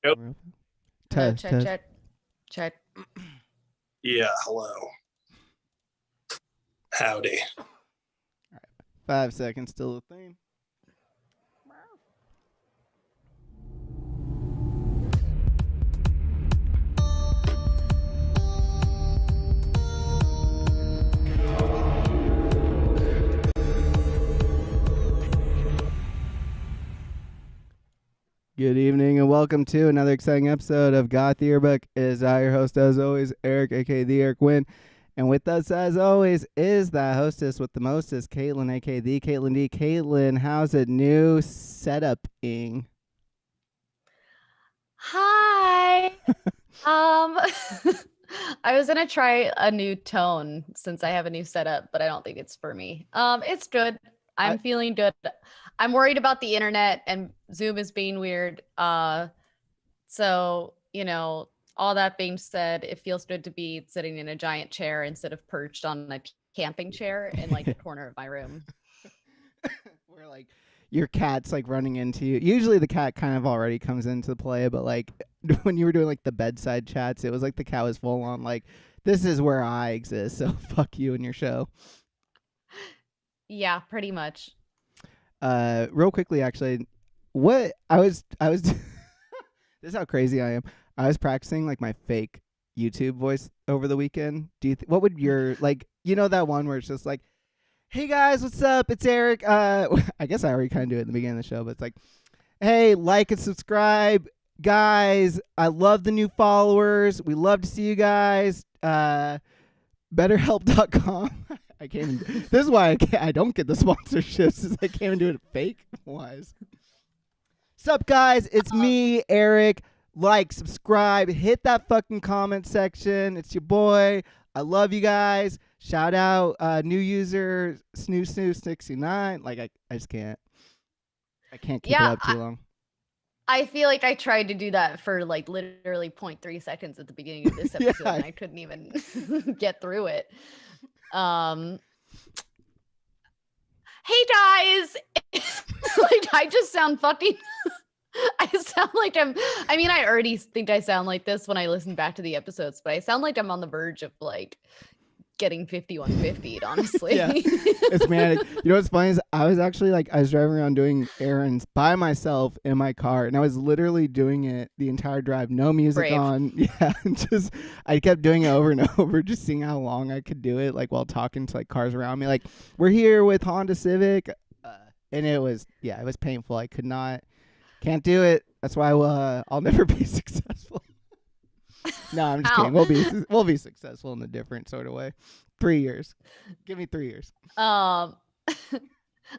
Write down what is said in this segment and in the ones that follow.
Yep. Test, Check, test. check, check. Yeah, hello. Howdy. 5 seconds till the thing. Good evening and welcome to another exciting episode of Goth Yearbook. It is I, your host, as always, Eric, aka the Eric Wynn. And with us, as always, is the hostess with the mostest, Caitlin, aka the Caitlin D. Caitlin, how's it new setup-ing? Hi. I was gonna try a new tone since I have a new setup, but I don't think it's for me. It's good. I'm feeling good. I'm worried about the internet and Zoom is being weird. So all that being said, it feels good to be sitting in a giant chair instead of perched on a camping chair in like the corner of my room. Where like your cat's like running into you. Usually the cat kind of already comes into play, but like when you were doing like the bedside chats, it was like the cat was full on like, this is where I exist, so fuck you and your show. Yeah, pretty much. Real quickly, actually, what I was this is how crazy I am. I was practicing like my fake YouTube voice over the weekend. What would your like that one where it's just like, hey guys, what's up? It's Eric. I guess I already kind of do it at the beginning of the show, but it's like, hey, like and subscribe, guys. I love the new followers. We love to see you guys. BetterHelp.com. I can't even. This is why I don't get the sponsorships. Is I can't even do it fake wise. Sup, guys? It's me, Eric. Like, subscribe, hit that fucking comment section. It's your boy. I love you guys. Shout out new user Snoo69. Like I just can't. I can't keep it up too long. I feel like I tried to do that for like literally 0.3 seconds at the beginning of this episode and I couldn't even get through it. Hey guys. Like I just sound fucking I sound like I already think I sound like this when I listen back to the episodes, but I sound like I'm on the verge of like getting 5150'd, honestly. Yeah, it's manic. You know what's funny is I was driving around doing errands by myself in my car, and I was literally doing it the entire drive, no music on. Yeah, just I kept doing it over and over, just seeing how long I could do it, like while talking to like cars around me. Like we're here with Honda Civic, and it was painful. I can't do it. That's why I'll never be successful. No, I'm just kidding. We'll be successful in a different sort of way. 3 years. Give me 3 years. I'm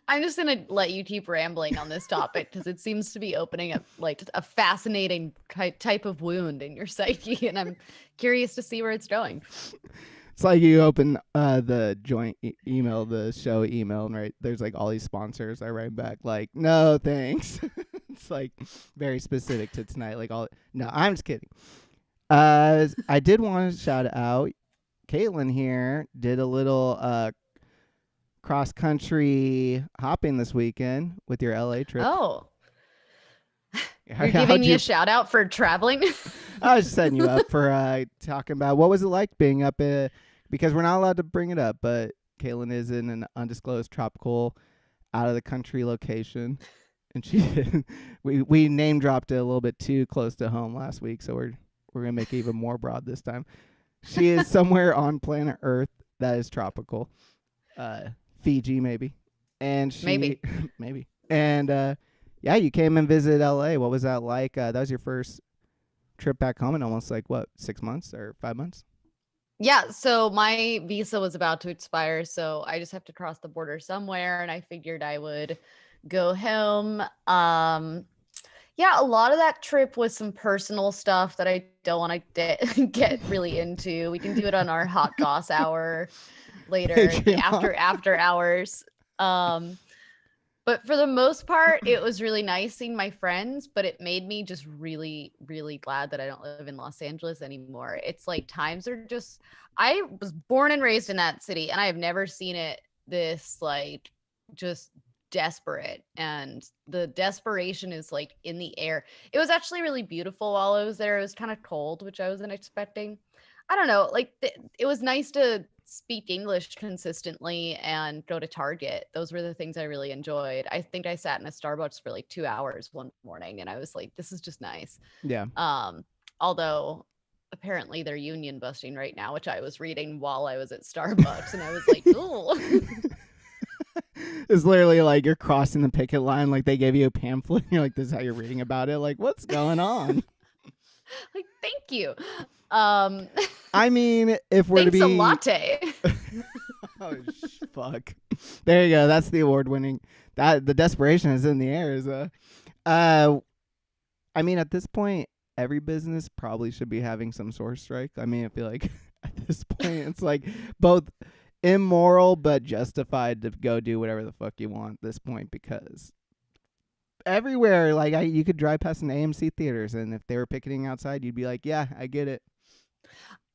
just gonna let you keep rambling on this topic because it seems to be opening up like a fascinating type of wound in your psyche, and I'm curious to see where it's going. It's like you open the joint email, the show email, and right there's like all these sponsors. I write back like, no thanks. It's like very specific to tonight. Like no, I'm just kidding. I did want to shout out Caitlin here. Did a little cross country hopping this weekend with your LA trip. Oh, you're giving me a shout out for traveling. I was setting you up for talking about what was it like being up because we're not allowed to bring it up, but Caitlin is in an undisclosed tropical out of the country location, and we name dropped it a little bit too close to home last week, so we're gonna make it even more broad this time. She is somewhere on planet Earth that is tropical, Fiji maybe, and maybe, and yeah, you came and visited LA. What was that like? That was your first trip back home in almost like 6 months or 5 months? Yeah, so my visa was about to expire, so I just have to cross the border somewhere, and I figured I would go home. Yeah, a lot of that trip was some personal stuff that I don't want to get really into. We can do it on our hot goss hour later, after hours. But for the most part, it was really nice seeing my friends, but it made me just really, really glad that I don't live in Los Angeles anymore. It's like times are just, I was born and raised in that city, and I have never seen it this like just desperate, and the desperation is like in the air. It was actually really beautiful while I was there. It was kind of cold, which I wasn't expecting. I don't know, like it was nice to speak English consistently and go to Target. Those were the things I really enjoyed. I think I sat in a Starbucks for like 2 hours one morning, and I was like, this is just nice. Yeah. Although apparently they're union busting right now, which I was reading while I was at Starbucks, and I was like, ooh. It's literally like you're crossing the picket line, like they gave you a pamphlet and you're like, this is how you're reading about it. Like, what's going on? Like, thank you. I mean, if we're to be a latte. Oh fuck. There you go. That's the award winning. That the desperation is in the air. Is I mean, at this point, every business probably should be having some sort of strike. I mean, I feel like at this point, it's like both immoral but justified to go do whatever the fuck you want at this point, because everywhere, like you could drive past an AMC theaters, and if they were picketing outside, you'd be like, yeah, I get it.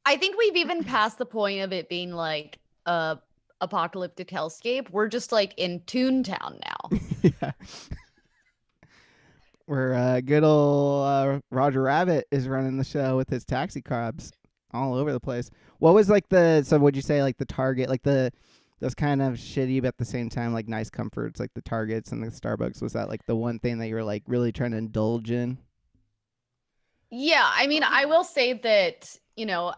I think we've even passed the point of it being like a apocalyptic hellscape. We're just like in Toontown now. Yeah. Where good old Roger Rabbit is running the show with his taxi cabs all over the place. What was like so would you say like the Target, like those kind of shitty but at the same time like nice comforts, like the Targets and the Starbucks, was that like the one thing that you were like really trying to indulge in? Yeah, I mean, I will say that,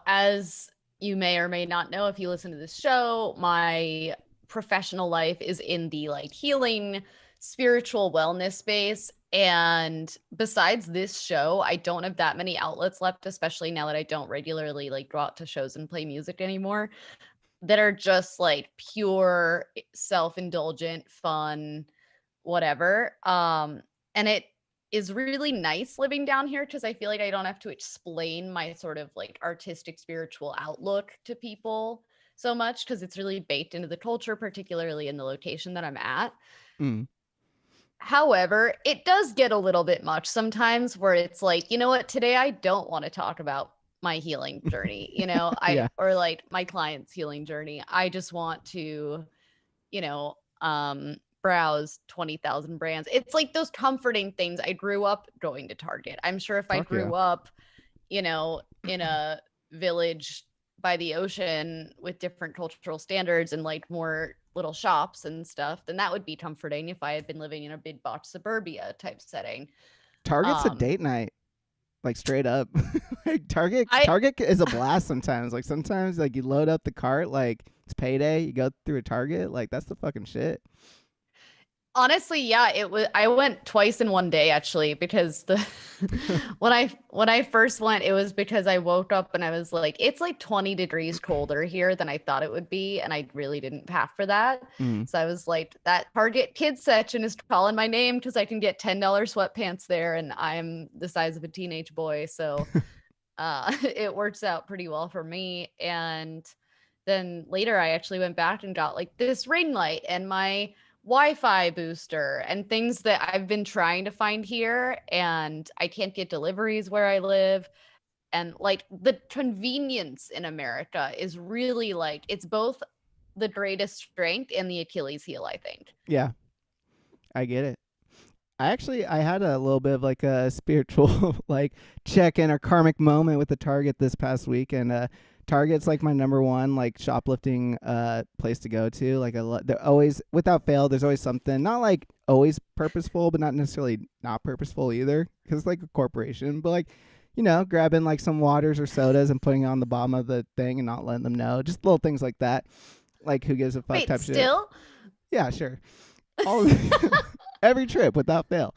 as you may or may not know if you listen to this show, my professional life is in the like healing, spiritual wellness space. And besides this show, I don't have that many outlets left, especially now that I don't regularly like go out to shows and play music anymore, that are just like pure self-indulgent, fun, whatever. And it is really nice living down here because I feel like I don't have to explain my sort of like artistic spiritual outlook to people so much, because it's really baked into the culture, particularly in the location that I'm at. However, it does get a little bit much sometimes, where it's like, you know what, today I don't want to talk about my healing journey, Yeah. or like my client's healing journey. I just want to, browse 20,000 brands. It's like those comforting things. I grew up going to Target. I'm sure if I grew up, in a village by the ocean with different cultural standards and like more little shops and stuff, then that would be comforting if I had been living in a big box suburbia type setting. Target's a date night, like straight up. Like Target is a blast sometimes. Like sometimes like you load up the cart, like it's payday, you go through a Target, like that's the fucking shit. Honestly, yeah, it was. I went twice in one day actually, because when I first went, it was because I woke up and I was like, it's like 20 degrees colder here than I thought it would be, and I really didn't pack for that. So I was like, that Target kids section is calling my name because I can get $10 sweatpants there, and I'm the size of a teenage boy, so it works out pretty well for me. And then later, I actually went back and got like this ring light and my Wi-Fi booster and things that I've been trying to find here, and I can't get deliveries where I live. And like the convenience in America is really like, it's both the greatest strength and the Achilles heel, I think. Yeah, I get it. I had a little bit of like a spiritual like check-in or karmic moment with the Target this past week, and Target's like my number one like shoplifting place to go to. Like they're always, without fail, there's always something, not like always purposeful, but not necessarily not purposeful either, because it's like a corporation. But like, grabbing like some waters or sodas and putting it on the bottom of the thing and not letting them know, just little things like that. Like who gives a fuck? Wait, type still? Shit. Yeah, sure. All every trip without fail.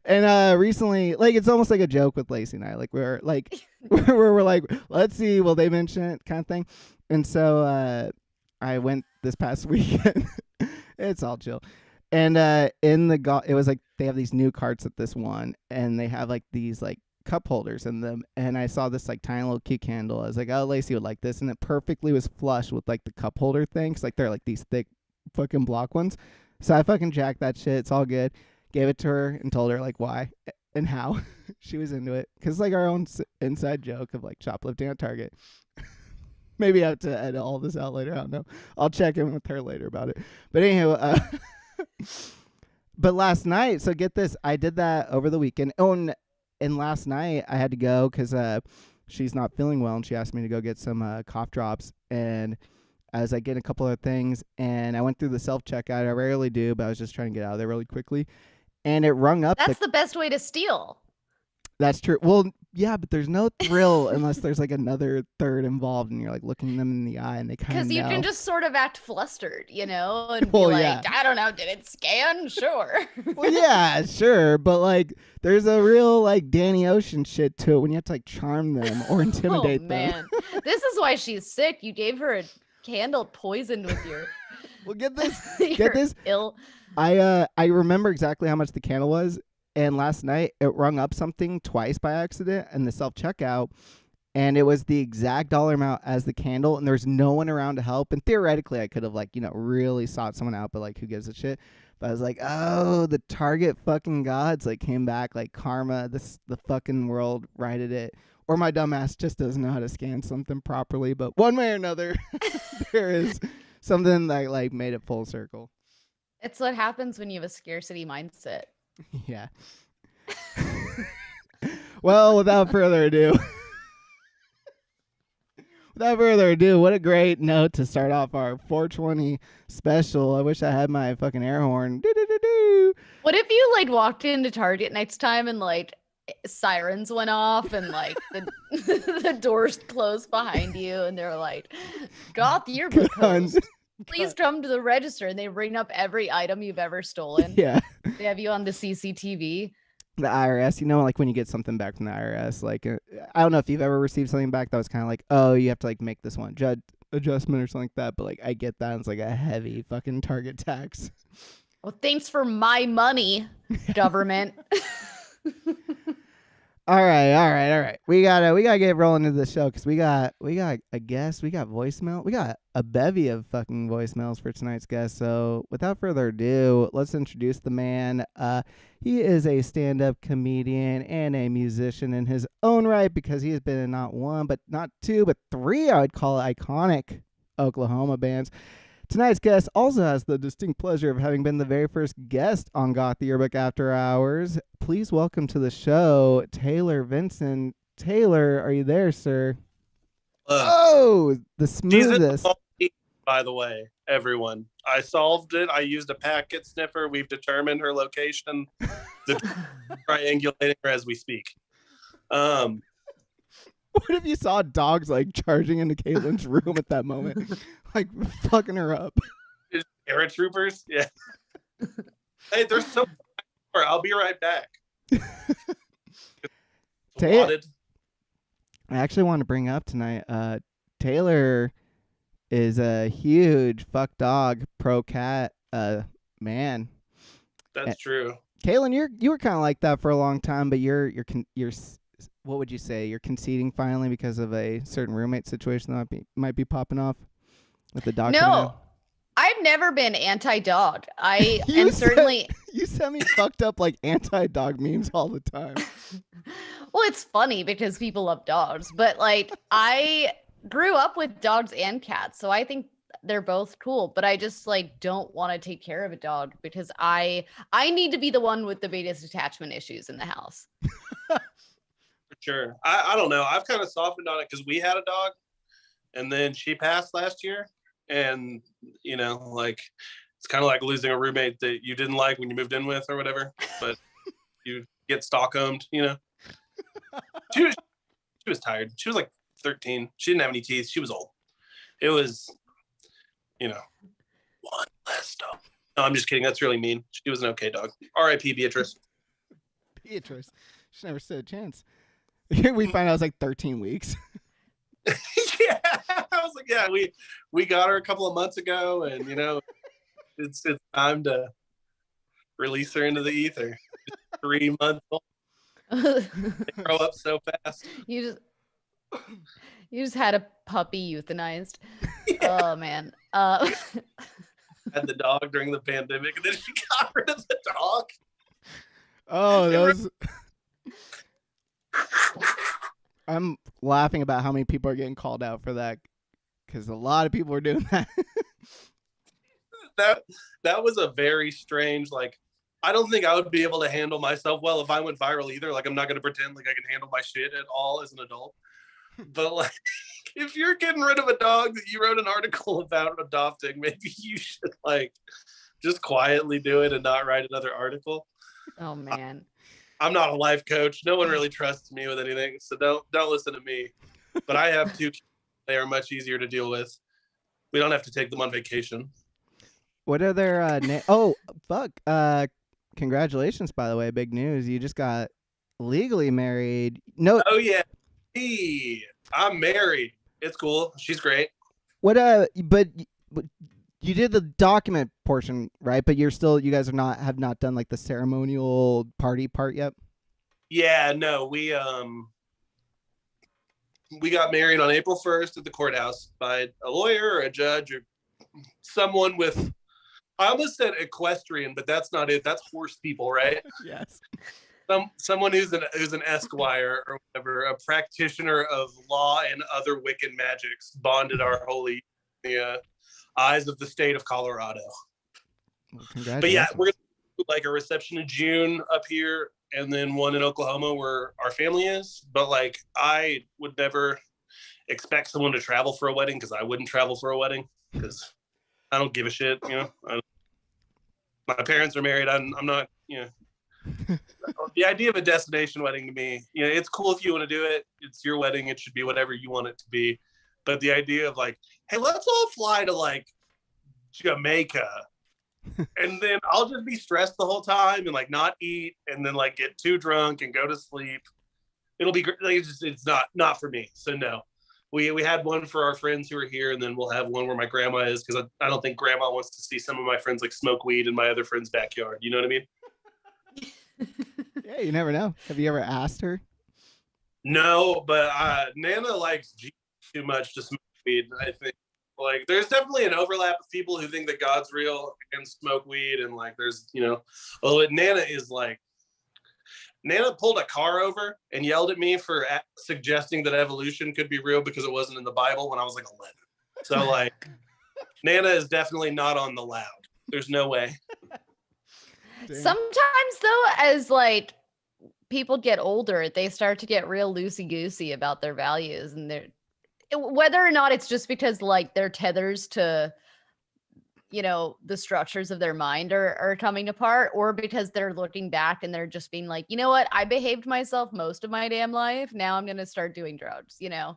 And recently, like it's almost like a joke with Lacey and I. Like we're like we're like, let's see, will they mention it, kind of thing. And so I went this past weekend. It's all chill. And in the it was like they have these new carts at this one, and they have like these like cup holders in them. And I saw this like tiny little cute candle. I was like, oh, Lacey would like this, and it perfectly was flush with like the cup holder things. Like they're like these thick fucking block ones. So I fucking jacked that shit. It's all good. Gave it to her and told her like why and how. She was into it, because like our own inside joke of like shoplifting at Target. Maybe I have to edit all this out later. I don't know. I'll check in with her later about it. But anyhow, But last night, so get this, I did that over the weekend. Oh, and last night I had to go because she's not feeling well, and she asked me to go get some cough drops. And I was like getting a couple of things, and I went through the self checkout. I rarely do, but I was just trying to get out of there really quickly. And it rung up. That's the best way to steal. That's true. Well, yeah, but there's no thrill unless there's like another third involved, and you're like looking them in the eye, and they kind of know. Because you can just sort of act flustered, you know, and Well, be like, yeah. I don't know, did it scan? Sure. Well, yeah, sure, but like, there's a real like Danny Ocean shit to it when you have to like charm them or intimidate them. Man, this is why she's sick. You gave her a candle poisoned with your. Well, get this. your Get this. Ill. I remember exactly how much the candle was, and last night it rung up something twice by accident in the self checkout, and it was the exact dollar amount as the candle, and there's no one around to help. And theoretically, I could have like really sought someone out, but like who gives a shit? But I was like, oh, the Target fucking gods like came back, like karma. The fucking world righted it. Or my dumbass just doesn't know how to scan something properly. But one way or another, there is something that like made it full circle. It's what happens when you have a scarcity mindset. Yeah. Well, without further ado, what a great note to start off our 420 special. I wish I had my fucking air horn. Do-do-do-do. What if you like walked into Target next time and like sirens went off and like the the doors closed behind you and they're like, Goth Yearbook host, please come to the register, and they ring up every item you've ever stolen. Yeah. They have you on the CCTV. The IRS, like when you get something back from the IRS, like I don't know if you've ever received something back that was kind of like, oh, you have to like make this one adjustment or something like that, but like I get that, and it's like a heavy fucking Target tax. Well, thanks for my money, government. All right. We gotta get rolling into the show because we got a guest, we got voicemail, we got a bevy of fucking voicemails for tonight's guest. So without further ado, let's introduce the man. He is a stand-up comedian and a musician in his own right because he has been in not one, but not two, but three, I would call iconic Oklahoma bands. Tonight's guest also has the distinct pleasure of having been the very first guest on Goth Yearbook After Hours. Please welcome to the show, Taylor Vinson. Taylor, are you there, sir? Oh, the smoothest. By the way, everyone, I solved it. I used a packet sniffer. We've determined her location. Triangulating her as we speak. What if you saw dogs like charging into Caitlin's room at that moment? Like fucking her up. Paratroopers? Yeah. Hey, there's so much. I'll be right back. I actually want to bring up tonight, Taylor is a huge fuck dog pro cat man. That's true. Caitlin, you were kind of like that for a long time, but you're what would you say? You're conceding finally because of a certain roommate situation that might be popping off with the dog. No, I've never been anti-dog. You send me fucked up like anti-dog memes all the time. Well, it's funny because people love dogs, but like I grew up with dogs and cats, so I think they're both cool. But I just like don't want to take care of a dog because I need to be the one with the biggest attachment issues in the house. Sure. I don't know. I've kind of softened on it because we had a dog and then she passed last year. And, like it's kind of like losing a roommate that you didn't like when you moved in with or whatever, but you get Stockholmed, She was tired. She was like 13. She didn't have any teeth. She was old. It was, one less dog. No, I'm just kidding. That's really mean. She was an okay dog. R.I.P. Beatrice. Beatrice. She never stood a chance. We find out it was like 13 weeks. Yeah, I was like, yeah, we got her a couple of months ago, and it's time to release her into the ether. She's 3 months old. They grow up so fast. You just had a puppy euthanized. Yeah. Oh man. Had the dog during the pandemic, and then she got rid of the dog. Oh, those. I'm laughing about how many people are getting called out for that because a lot of people are doing that. That was a very strange, like, I don't think I would be able to handle myself well if I went viral either. Like, I'm not going to pretend like I can handle my shit at all as an adult. But like, if you're getting rid of a dog that you wrote an article about adopting, maybe you should like just quietly do it and not write another article. Oh man. I'm not a life coach. No one really trusts me with anything, so don't listen to me. But I have 2 kids. They are much easier to deal with. We don't have to take them on vacation. What are their oh fuck. Congratulations, by the way. Big news. You just got legally married. No. Oh yeah. Hey, I'm married. It's cool. She's great. What but you did the document portion, right? But you guys have not done like the ceremonial party part yet? Yeah, no, we got married on April 1st at the courthouse by a lawyer or a judge or someone with, I almost said equestrian, but that's not it. That's horse people, right? Yes. Someone who's an esquire or whatever, a practitioner of law and other Wiccan magics, bonded our holy eyes of the state of Colorado. Well, but yeah, we're gonna do like a reception in June up here, and then one in Oklahoma where our family is. But like, I would never expect someone to travel for a wedding because I wouldn't travel for a wedding because I don't give a shit. You know, my parents are married. I'm not. You know. The idea of a destination wedding to me, you know, it's cool if you want to do it. It's your wedding. It should be whatever you want it to be. But the idea of like, hey, let's all fly to like Jamaica, and then I'll just be stressed the whole time and like not eat, and then like get too drunk and go to sleep. It'll be great. Like, it's not for me. So no, we had one for our friends who are here, and then we'll have one where my grandma is, because I don't think grandma wants to see some of my friends like smoke weed in my other friend's backyard. You know what I mean? Yeah, you never know. Have you ever asked her? No, but Nana likes Jesus too much to smoke weed. I think like there's definitely an overlap of people who think that God's real and smoke weed, and like there's, you know, Nana is like, Nana pulled a car over and yelled at me for suggesting that evolution could be real because it wasn't in the Bible when I was like 11. So like, Nana is definitely not on the loud. There's no way. Damn. Sometimes though, as like people get older, they start to get real loosey-goosey about their values, and they're, whether or not it's just because like their tethers to, you know, the structures of their mind are coming apart, or because they're looking back and they're just being like, you know what, I behaved myself most of my damn life. Now I'm gonna start doing drugs, you know.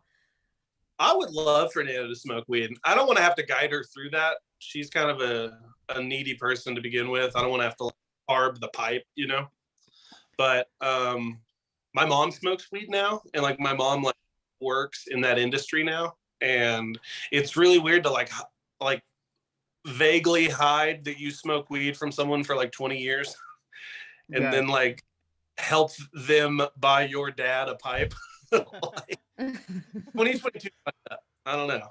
I would love for Nana to smoke weed. I don't want to have to guide her through that. She's kind of a needy person to begin with. I don't want to have to carb the pipe, you know. But my mom smokes weed now, and like my mom like works in that industry now, and it's really weird to like vaguely hide that you smoke weed from someone for like 20 years and then like help them buy your dad a pipe. Like, 2022, I don't know.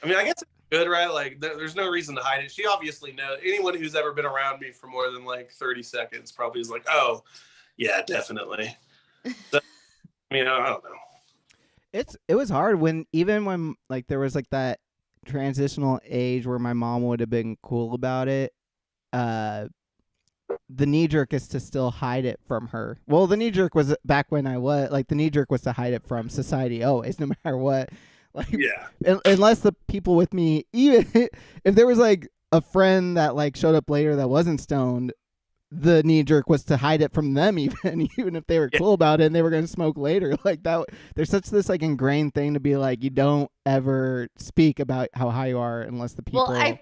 I mean, I guess it's good, right? Like there's no reason to hide it. She obviously knows. Anyone who's ever been around me for more than like 30 seconds probably is like, oh yeah, definitely. So, I mean, I don't know. It was hard when like there was like that transitional age where my mom would have been cool about it. The knee jerk is to still hide it from her. Well, the knee jerk was back when I was like, the knee jerk was to hide it from society always, no matter what. Like, yeah. Unless the people with me, even if there was like a friend that like showed up later that wasn't stoned, the knee jerk was to hide it from them, even if they were cool about it and they were going to smoke later. Like that, there's such this like ingrained thing to be like, you don't ever speak about how high you are unless the people. Well,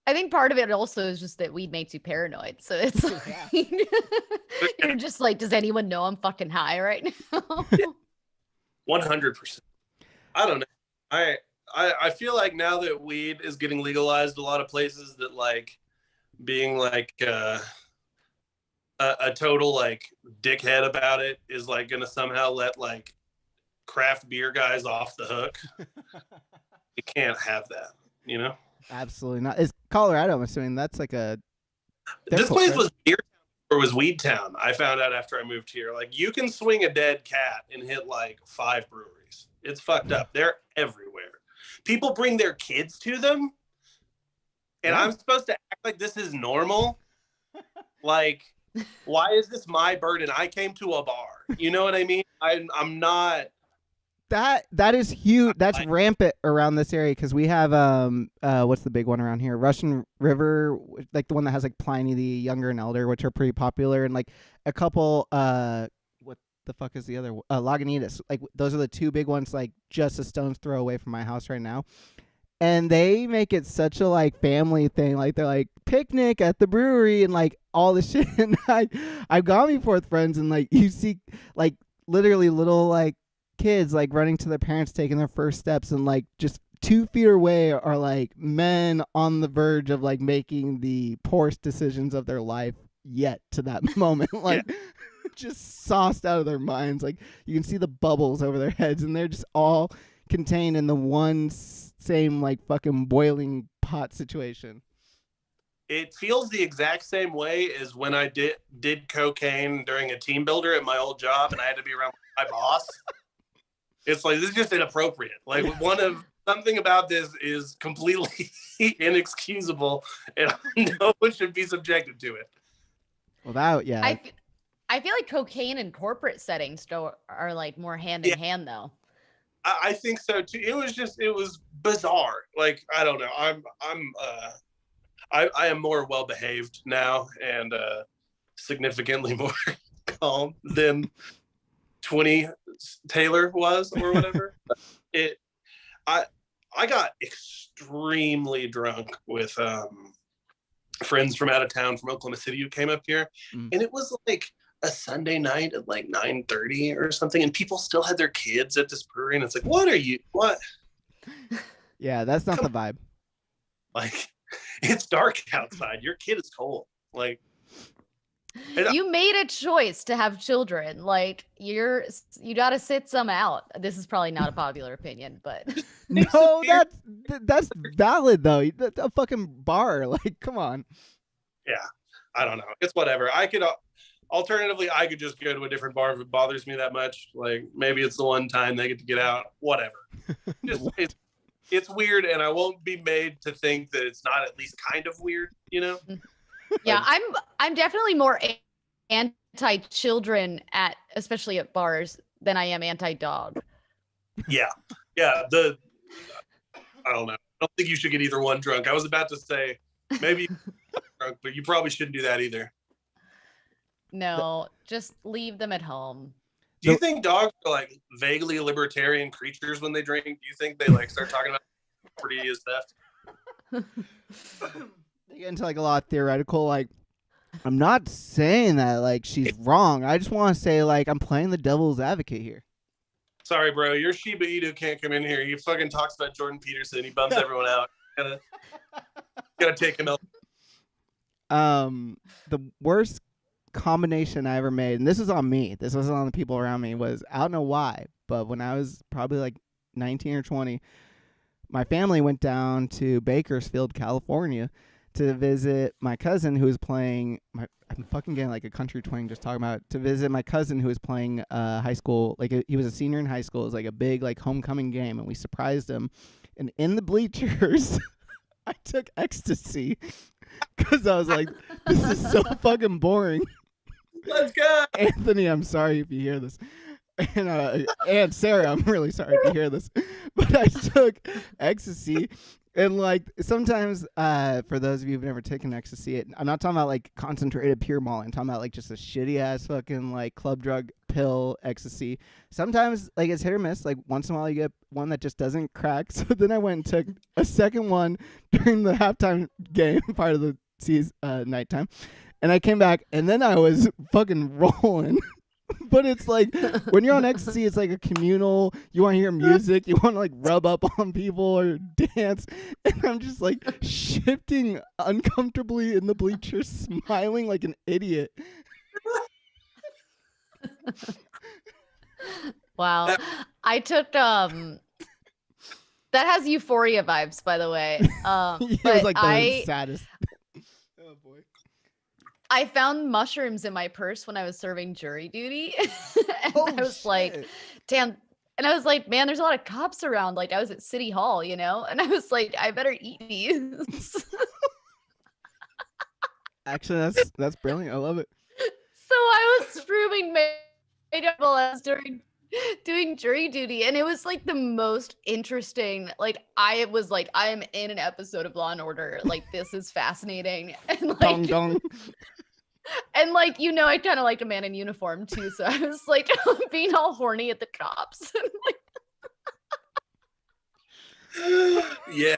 I think part of it also is just that weed makes you paranoid. So it's like, you're just like, does anyone know I'm fucking high right now? 100%. I don't know. I feel like now that weed is getting legalized, a lot of places that like being like a total like dickhead about it is like gonna somehow let like craft beer guys off the hook. You can't have that, you know? Absolutely not. Is Colorado, I'm assuming that's like a... This place was beer town or was weed town. I found out after I moved here. Like you can swing a dead cat and hit like 5 breweries. It's fucked up. They're everywhere. People bring their kids to them. And I'm supposed to act like this is normal. Like, why is this my burden? I came to a bar. You know what I mean? I'm not. That is huge. That's rampant around this area because we have what's the big one around here? Russian River, like the one that has like Pliny the Younger and Elder, which are pretty popular, and like a couple what the fuck is the other Lagunitas? Like those are the two big ones, like just a stone's throw away from my house right now. And they make it such a like family thing. Like they're like picnic at the brewery and like all this shit. And I've gone before with friends and like you see like literally little like kids like running to their parents taking their first steps and like just 2 feet away are like men on the verge of like making the poorest decisions of their life yet to that moment. Like just sauced out of their minds. Like you can see the bubbles over their heads and they're just all contained in the one same like fucking boiling pot situation. It feels the exact same way as when I did cocaine during a team builder at my old job and I had to be around my boss. It's like, this is just inappropriate. Like something about this is completely inexcusable and no one should be subjected to it. Without, yeah. I feel like cocaine in corporate settings are like more hand in hand though. I think so too. It was bizarre. Like, I don't know. I am more well behaved now and significantly more calm than 20 Taylor was or whatever. I got extremely drunk with friends from out of town from Oklahoma City who came up here, and it was like a Sunday night at like 9:30 or something, and people still had their kids at this brewery, and it's like, what? Yeah, that's not the vibe. Like, it's dark outside. Your kid is cold. Like, you made a choice to have children. Like, you got to sit some out. This is probably not a popular opinion, but no, that's valid though. That's a fucking bar. Like, come on. Yeah, I don't know. It's whatever. Alternatively, I could just go to a different bar if it bothers me that much. Like, maybe it's the one time they get to get out. Whatever. It's weird, and I won't be made to think that it's not at least kind of weird, you know? Yeah, I'm definitely more anti-children especially at bars than I am anti-dog. Yeah. I don't know. I don't think you should get either one drunk. I was about to say maybe drunk, but you probably shouldn't do that either. No, just leave them at home. Do you think dogs are like vaguely libertarian creatures when they drink? Do you think they like start talking about property as theft? They get into like a lot of theoretical, like, I'm not saying that like she's wrong. I just want to say like I'm playing the devil's advocate here. Sorry, bro. Your Shiba Inu can't come in here. He fucking talks about Jordan Peterson. He bums everyone out. Gotta take him out. The worst combination I ever made, and this was on me, this wasn't on the people around me, was I don't know why, but when I was probably like 19 or 20, my family went down to Bakersfield, California to visit my cousin who was playing I'm fucking getting like a country twang just talking about it, to visit my cousin who was playing high school, like he was a senior in high school. It was like a big like homecoming game, and we surprised him, and in the bleachers I took ecstasy because I was like, this is so fucking boring. Let's go. Anthony, I'm sorry if you hear this. And Sarah, I'm really sorry if you hear this. But I took ecstasy. And like sometimes, for those of you who've never taken ecstasy, I'm not talking about like concentrated pure malt. I'm talking about like just a shitty ass fucking like club drug pill ecstasy. Sometimes like it's hit or miss. Like once in a while you get one that just doesn't crack. So then I went and took a second one during the halftime game, part of the season, nighttime. And I came back, and then I was fucking rolling. But it's like, when you're on ecstasy, it's like a communal, you want to hear music, you want to like rub up on people or dance. And I'm just like shifting uncomfortably in the bleachers, smiling like an idiot. Wow. I took, that has Euphoria vibes, by the way. It was like the saddest. Oh boy. I found mushrooms in my purse when I was serving jury duty. And I was like, damn. And I was like, man, there's a lot of cops around. Like, I was at City Hall, you know? And I was like, I better eat these. Actually, that's brilliant. I love it. So I was streaming made doing jury duty, and it was like the most interesting. Like I was like, I am in an episode of Law and Order. Like this is fascinating, and like Dong dong. and like I kind of liked a man in uniform too. So I was like being all horny at the cops. Yeah.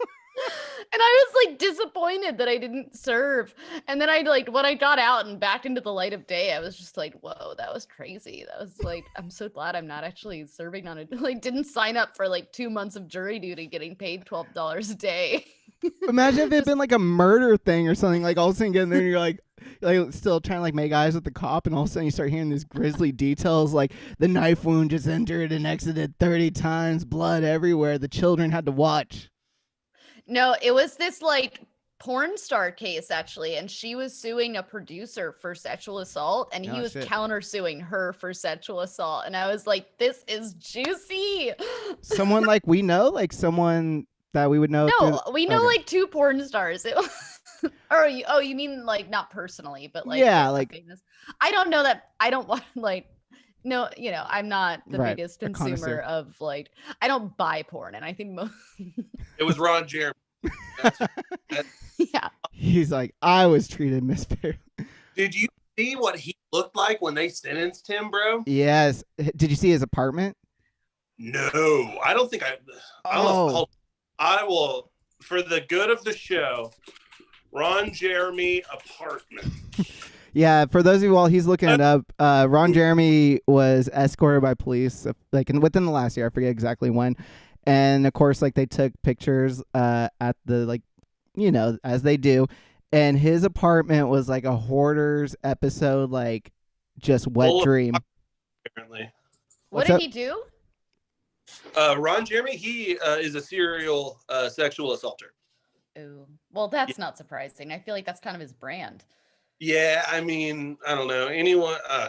And I was like disappointed that I didn't serve. And then when I got out and back into the light of day, I was just like, whoa, that was crazy. That was like, I'm so glad I'm not actually serving on it. Like didn't sign up for like 2 months of jury duty getting paid $12 a day. Imagine if it'd been like a murder thing or something. Like all of a sudden, getting there, and you're like still trying to like make eyes with the cop, and all of a sudden you start hearing these grisly details, like the knife wound just entered and exited 30 times, blood everywhere. The children had to watch. No, it was this like porn star case actually, and she was suing a producer for sexual assault, and he was countersuing her for sexual assault, and I was like, this is juicy. Someone like we know, like someone that we would know. No, we know like 2 porn stars. Or you mean like not personally, but like yeah, like famous. I don't know that. I don't want like. No, I'm not the biggest consumer of like. I don't buy porn, and I think most. It was Ron Jeremy. Yeah. He's like, I was treated misfairly. Did you see what he looked like when they sentenced him, bro? Yes. Did you see his apartment? No, I don't think I. I will, for the good of the show, Ron Jeremy apartment. Yeah, for those of you all, he's looking it up. Ron Jeremy was escorted by police, like within the last year. I forget exactly when. And of course, like they took pictures at the like, as they do. And his apartment was like a Hoarders episode, like just wet dream. Apparently. What did he do? Ron Jeremy, he is a serial sexual assaulter. Oh, well, that's not surprising. I feel like that's kind of his brand. Yeah, I mean, I don't know. Anyone, I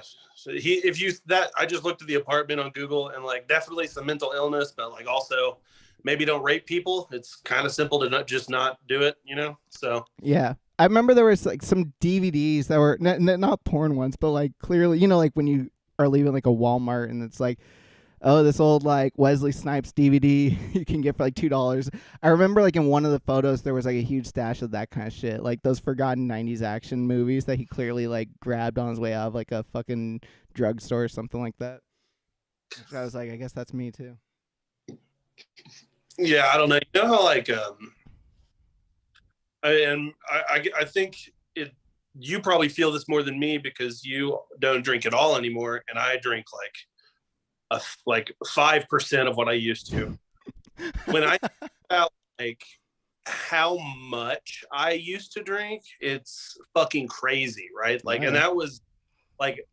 just looked at the apartment on Google, and like definitely some mental illness, but like also maybe don't rape people. It's kind of simple to not do it, So yeah, I remember there was like some DVDs that were not porn ones, but like clearly, like when you are leaving like a Walmart and it's like, oh, this old like Wesley Snipes DVD you can get for like $2. I remember like in one of the photos there was like a huge stash of that kind of shit, like those forgotten 90s action movies that he clearly like grabbed on his way out of like a fucking drugstore or something like that. So I was like, I guess that's me too. Yeah, I don't know. You know how like I think you probably feel this more than me because you don't drink at all anymore, and I drink like 5% of what I used to. When I think about like how much I used to drink, it's fucking crazy, right? Like, and that was like,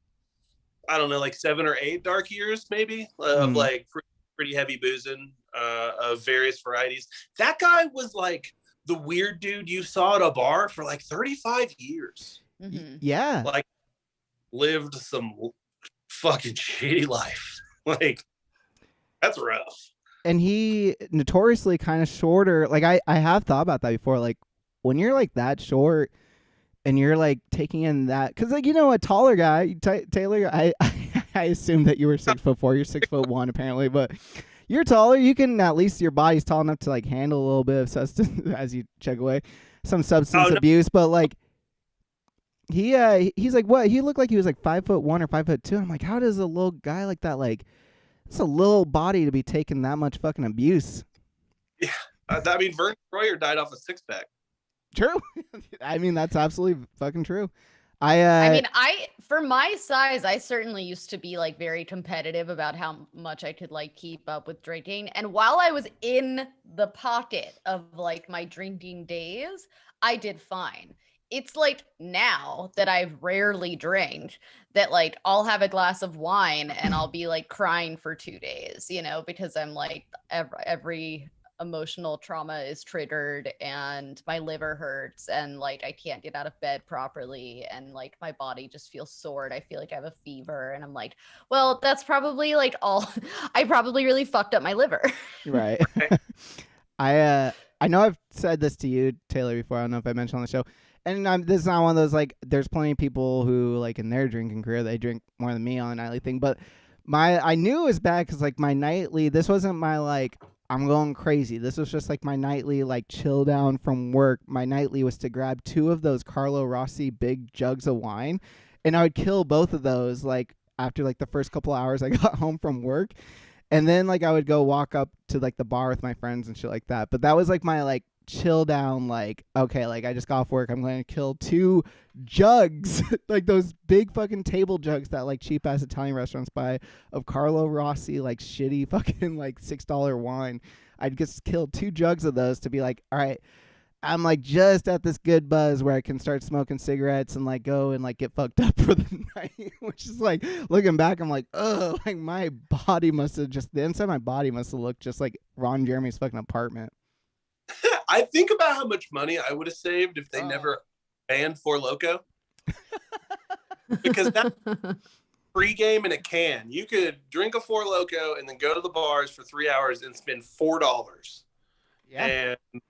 I don't know, like 7 or 8 dark years maybe of like pretty heavy boozing of various varieties. That guy was like the weird dude you saw at a bar for like 35 years. Mm-hmm. Yeah. Like lived some fucking shitty life. Like, that's rough. And he notoriously kind of shorter. Like I have thought about that before. Like when you're like that short and you're like taking in that, because like a taller guy, Taylor. I assume that you were 6'4". You're 6'1" apparently, but you're taller. You can at least your body's tall enough to like handle a little bit of substance as you chug away some substance abuse. But like he's like, what? He looked like he was like 5'1" or 5'2". I'm like, how does a little guy like that, like, it's a little body to be taking that much fucking abuse? Yeah, I mean, Vern Troyer died off a 6-pack. True. I mean, that's absolutely fucking true. For my size, I certainly used to be like very competitive about how much I could like keep up with drinking. And while I was in the pocket of like my drinking days, I did fine. It's like now that I've rarely drank that like I'll have a glass of wine and I'll be like crying for 2 days, because I'm like every emotional trauma is triggered and my liver hurts and like I can't get out of bed properly and like my body just feels sore and I feel like I have a fever and I'm like, well, that's probably like all I probably really fucked up my liver. Right. I I know I've said this to you, Taylor, before. I don't know if I mentioned on the show. And this is not one of those, like, there's plenty of people who, like, in their drinking career, they drink more than me on a nightly thing. But I knew it was bad because, like, my nightly, this wasn't my, like, I'm going crazy. This was just, like, my nightly, like, chill down from work. My nightly was to grab 2 of those Carlo Rossi big jugs of wine. And I would kill both of those, like, after, like, the first couple hours I got home from work. And then, like, I would go walk up to, like, the bar with my friends and shit like that. But that was, like, my, like, chill down, like, okay, like, I just got off work. I'm going to kill 2 jugs, like, those big fucking table jugs that, like, cheap-ass Italian restaurants buy of Carlo Rossi, like, shitty fucking, like, $6 wine. I'd just kill 2 jugs of those to be like, all right, I'm, like, just at this good buzz where I can start smoking cigarettes and, like, go and, like, get fucked up for the night, which is, like, looking back, I'm like, oh, like, my body must have just, the inside of my body must have looked just like Ron Jeremy's fucking apartment. I think about how much money I would have saved if they never banned Four Loko. Because that's free game in a can. You could drink a Four Loko and then go to the bars for 3 hours and spend $4. Yeah. And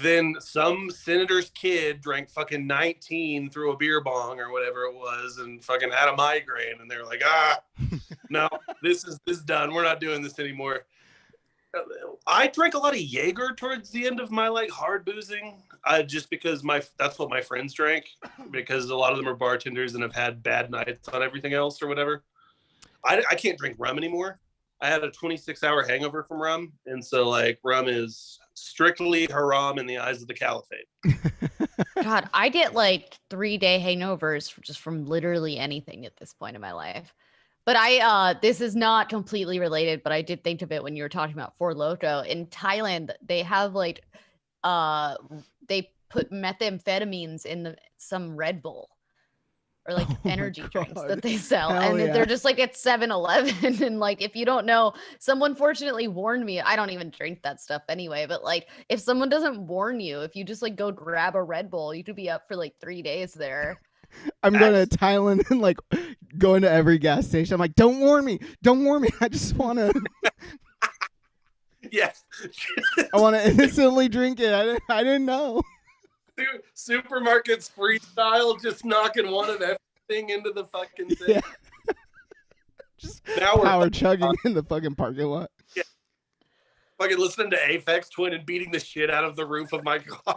then some senator's kid drank fucking 19 through a beer bong or whatever it was and fucking had a migraine. And they're like, no, this is done. We're not doing this anymore. I drank a lot of Jaeger towards the end of my, like, hard boozing, just because that's what my friends drank, because a lot of them are bartenders and have had bad nights on everything else or whatever. I can't drink rum anymore. I had a 26-hour hangover from rum, and so, like, rum is strictly haram in the eyes of the caliphate. God, I get, like, 3-day hangovers just from literally anything at this point in my life. But this is not completely related, but I did think of it when you were talking about Four Loko. In Thailand, they have, like, they put methamphetamines in some Red Bull or, like, energy drinks that they sell. Hell and yeah. they're just, like, at 7-Eleven. And, like, if you don't know, someone fortunately warned me. I don't even drink that stuff anyway. But, like, if someone doesn't warn you, if you just, like, go grab a Red Bull, you could be up for, like, 3 days there. I'm going to Thailand and, like, going to every gas station. I'm like, don't warn me. I just want to. Yes. I want to innocently drink it. I didn't know. Supermarkets freestyle, just knocking one of everything into the fucking thing. Yeah. Just now power chugging in the fucking parking lot. Yeah. Fucking listening to Aphex Twin and beating the shit out of the roof of my car.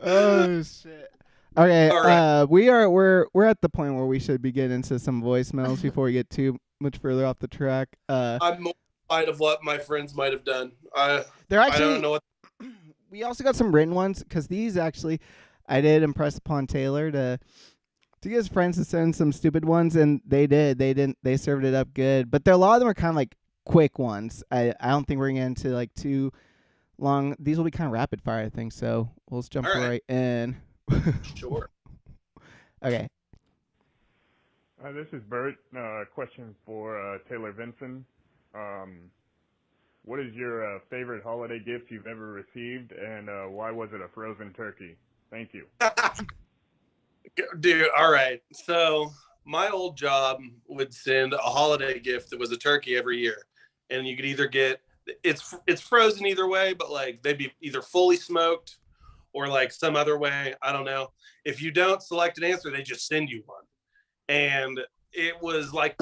Oh shit. Okay, right. we're at the point where we should be getting into some voicemails before we get too much further off the track. I'm mortified of what my friends might have done. They're actually, I don't know what. We also got some written ones because these actually, I did impress upon Taylor to get his friends to send some stupid ones, and they did. They served it up good, but a lot of them are kind of like quick ones. I don't think we're gonna get into like too long. These will be kind of rapid fire, I think. So we'll just jump right in. Sure. Okay. This is Bert. Question for Taylor Vinson. What is your favorite holiday gift you've ever received, and why was it a frozen turkey? Thank you. Dude, all right. So my old job would send a holiday gift that was a turkey every year, and you could either get it's frozen either way, but like they'd be either fully smoked or like some other way. I don't know. If you don't select an answer, they just send you one. And it was like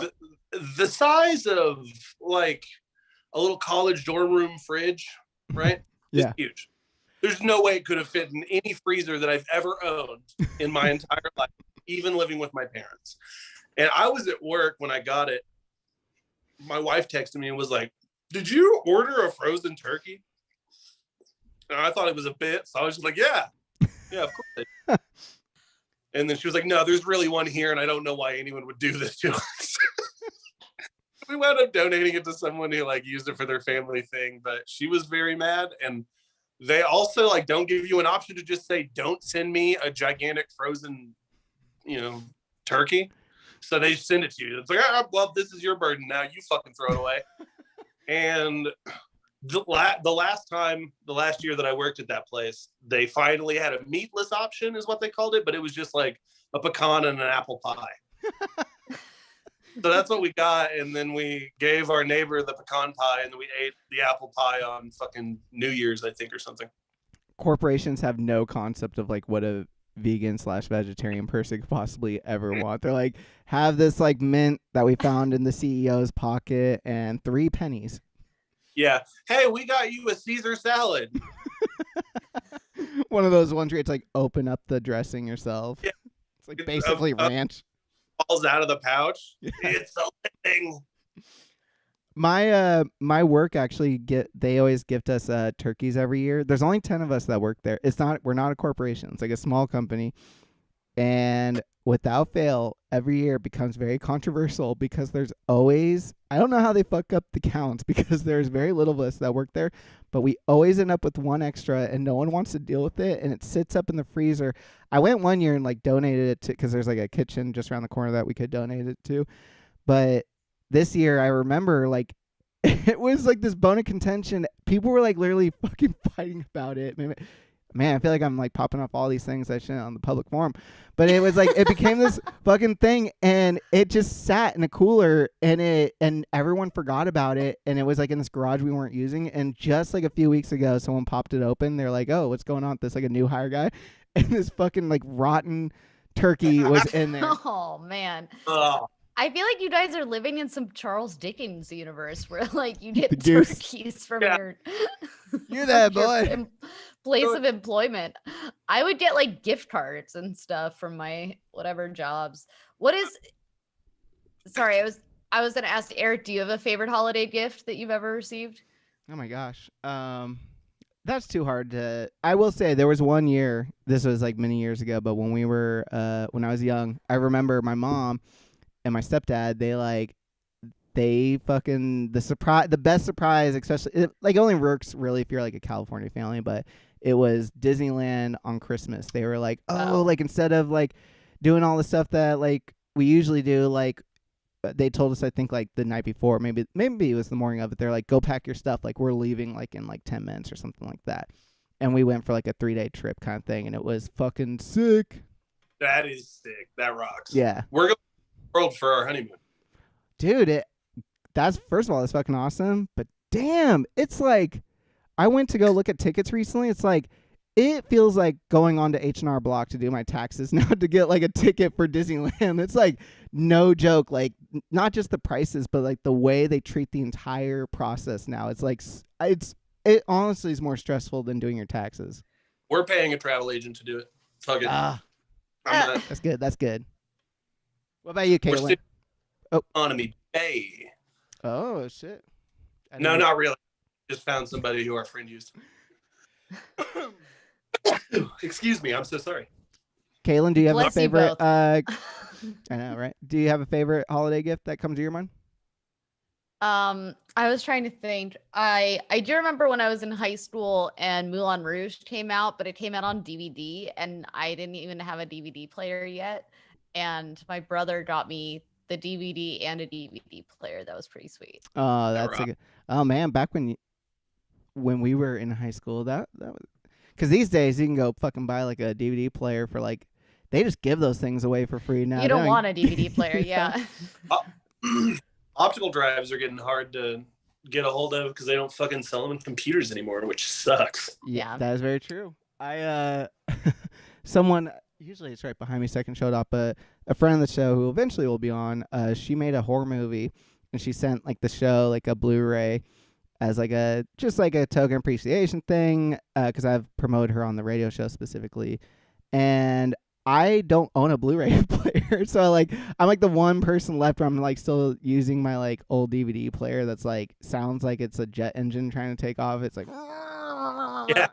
the size of like a little college dorm room fridge, right? Yeah. It's huge. There's no way it could have fit in any freezer that I've ever owned in my entire life, even living with my parents. And I was at work when I got it. My wife texted me and was like, "Did you order a frozen turkey?" And I thought it was a bit, so I was just like, yeah, of course. And then she was like, "No, there's really one here, and I don't know why anyone would do this to us." We wound up donating it to someone who like used it for their family thing, but she was very mad. And they also like don't give you an option to just say, "Don't send me a gigantic frozen, turkey." So they send it to you. It's like, well, this is your burden now. You fucking throw it away. And the last year that I worked at that place, they finally had a meatless option, is what they called it, but it was just like a pecan and an apple pie. So that's what we got, and then we gave our neighbor the pecan pie, and then we ate the apple pie on fucking New Year's, I think, or something. Corporations have no concept of like what a vegan/vegetarian person could possibly ever want. They're like, have this like mint that we found in the CEO's pocket and 3 pennies. Yeah. Hey, we got you a Caesar salad. One of those ones where it's like open up the dressing yourself. Yeah. It's like basically ranch. Falls out of the pouch. Yeah. It's a thing. My work actually they always gift us turkeys every year. There's only 10 of us that work there. We're not a corporation. It's like a small company. And without fail, every year it becomes very controversial because there's always, I don't know how they fuck up the counts because there's very little of us that work there, but we always end up with one extra and no one wants to deal with it, and it sits up in the freezer. I went one year and like donated it to, because there's like a kitchen just around the corner that we could donate it to. But this year I remember like it was like this bone of contention. People were like literally fucking fighting about it. Man, I feel like I'm like popping off all these things I shouldn't on the public forum. But it was like it became this fucking thing, and it just sat in a cooler, and everyone forgot about it, and it was like in this garage we weren't using. And just like a few weeks ago, someone popped it open. They're like, "Oh, what's going on with this?" Like a new hire guy, and this fucking like rotten turkey was in there. Oh man. Oh. I feel like you guys are living in some Charles Dickens universe where like you The get goose. turkeys from Yeah. your You're that your boy. place of employment. I would get like gift cards and stuff from my whatever jobs. Sorry, I was gonna ask Eric, do you have a favorite holiday gift that you've ever received? Oh my gosh. That's too hard to. I will say there was one year. This was like many years ago, but when I was young, I remember my mom and my stepdad. The best surprise, especially it like only works really if you're like a California family, but it was Disneyland on Christmas. They were like, oh, Wow. like instead of like doing all the stuff that like we usually do, like they told us I think like the night before, maybe it was the morning of it. They're like, go pack your stuff, like we're leaving like in like 10 minutes or something like that. And we went for like a 3-day trip kind of thing, and it was fucking sick. That is sick. That rocks. Yeah, We're going to the world for our honeymoon. dude. That's first of all, it's fucking awesome. But damn, it's like I went to go look at tickets recently. It's like it feels like going on to H&R Block to do my taxes now to get like a ticket for Disneyland. It's like no joke. Like not just the prices, but like the way they treat the entire process now. It's like it honestly is more stressful than doing your taxes. We're paying a travel agent to do it. Fuck it. I'm not. That's good. That's good. What about you, We're Caitlin? still economy bay. Oh shit. No, not really. Just found somebody who our friend used. Excuse me. I'm so sorry. Caitlin, do you have Bless a you favorite? both. I know, right? Do you have a favorite holiday gift that comes to your mind? I was trying to think. I do remember when I was in high school and Moulin Rouge came out, but it came out on DVD and I didn't even have a DVD player yet. And my brother got me the DVD and a DVD player. That was pretty sweet. Oh, that's a good. Oh man, back when we were in high school, that was because these days you can go fucking buy like a DVD player for like they just give those things away for free now. You don't want a DVD player, yeah. Optical drives are getting hard to get a hold of because they don't fucking sell them in computers anymore, which sucks. Yeah. That is very true. I someone usually it's right behind me, second showed up, but a friend of the show who eventually will be on, she made a horror movie and she sent like the show like a Blu-ray as like a just like a token appreciation thing because I've promoted her on the radio show specifically, and I don't own a Blu-ray player, so like I'm like the one person left where I'm like still using my like old DVD player that's like sounds like it's a jet engine trying to take off. It's like Yeah.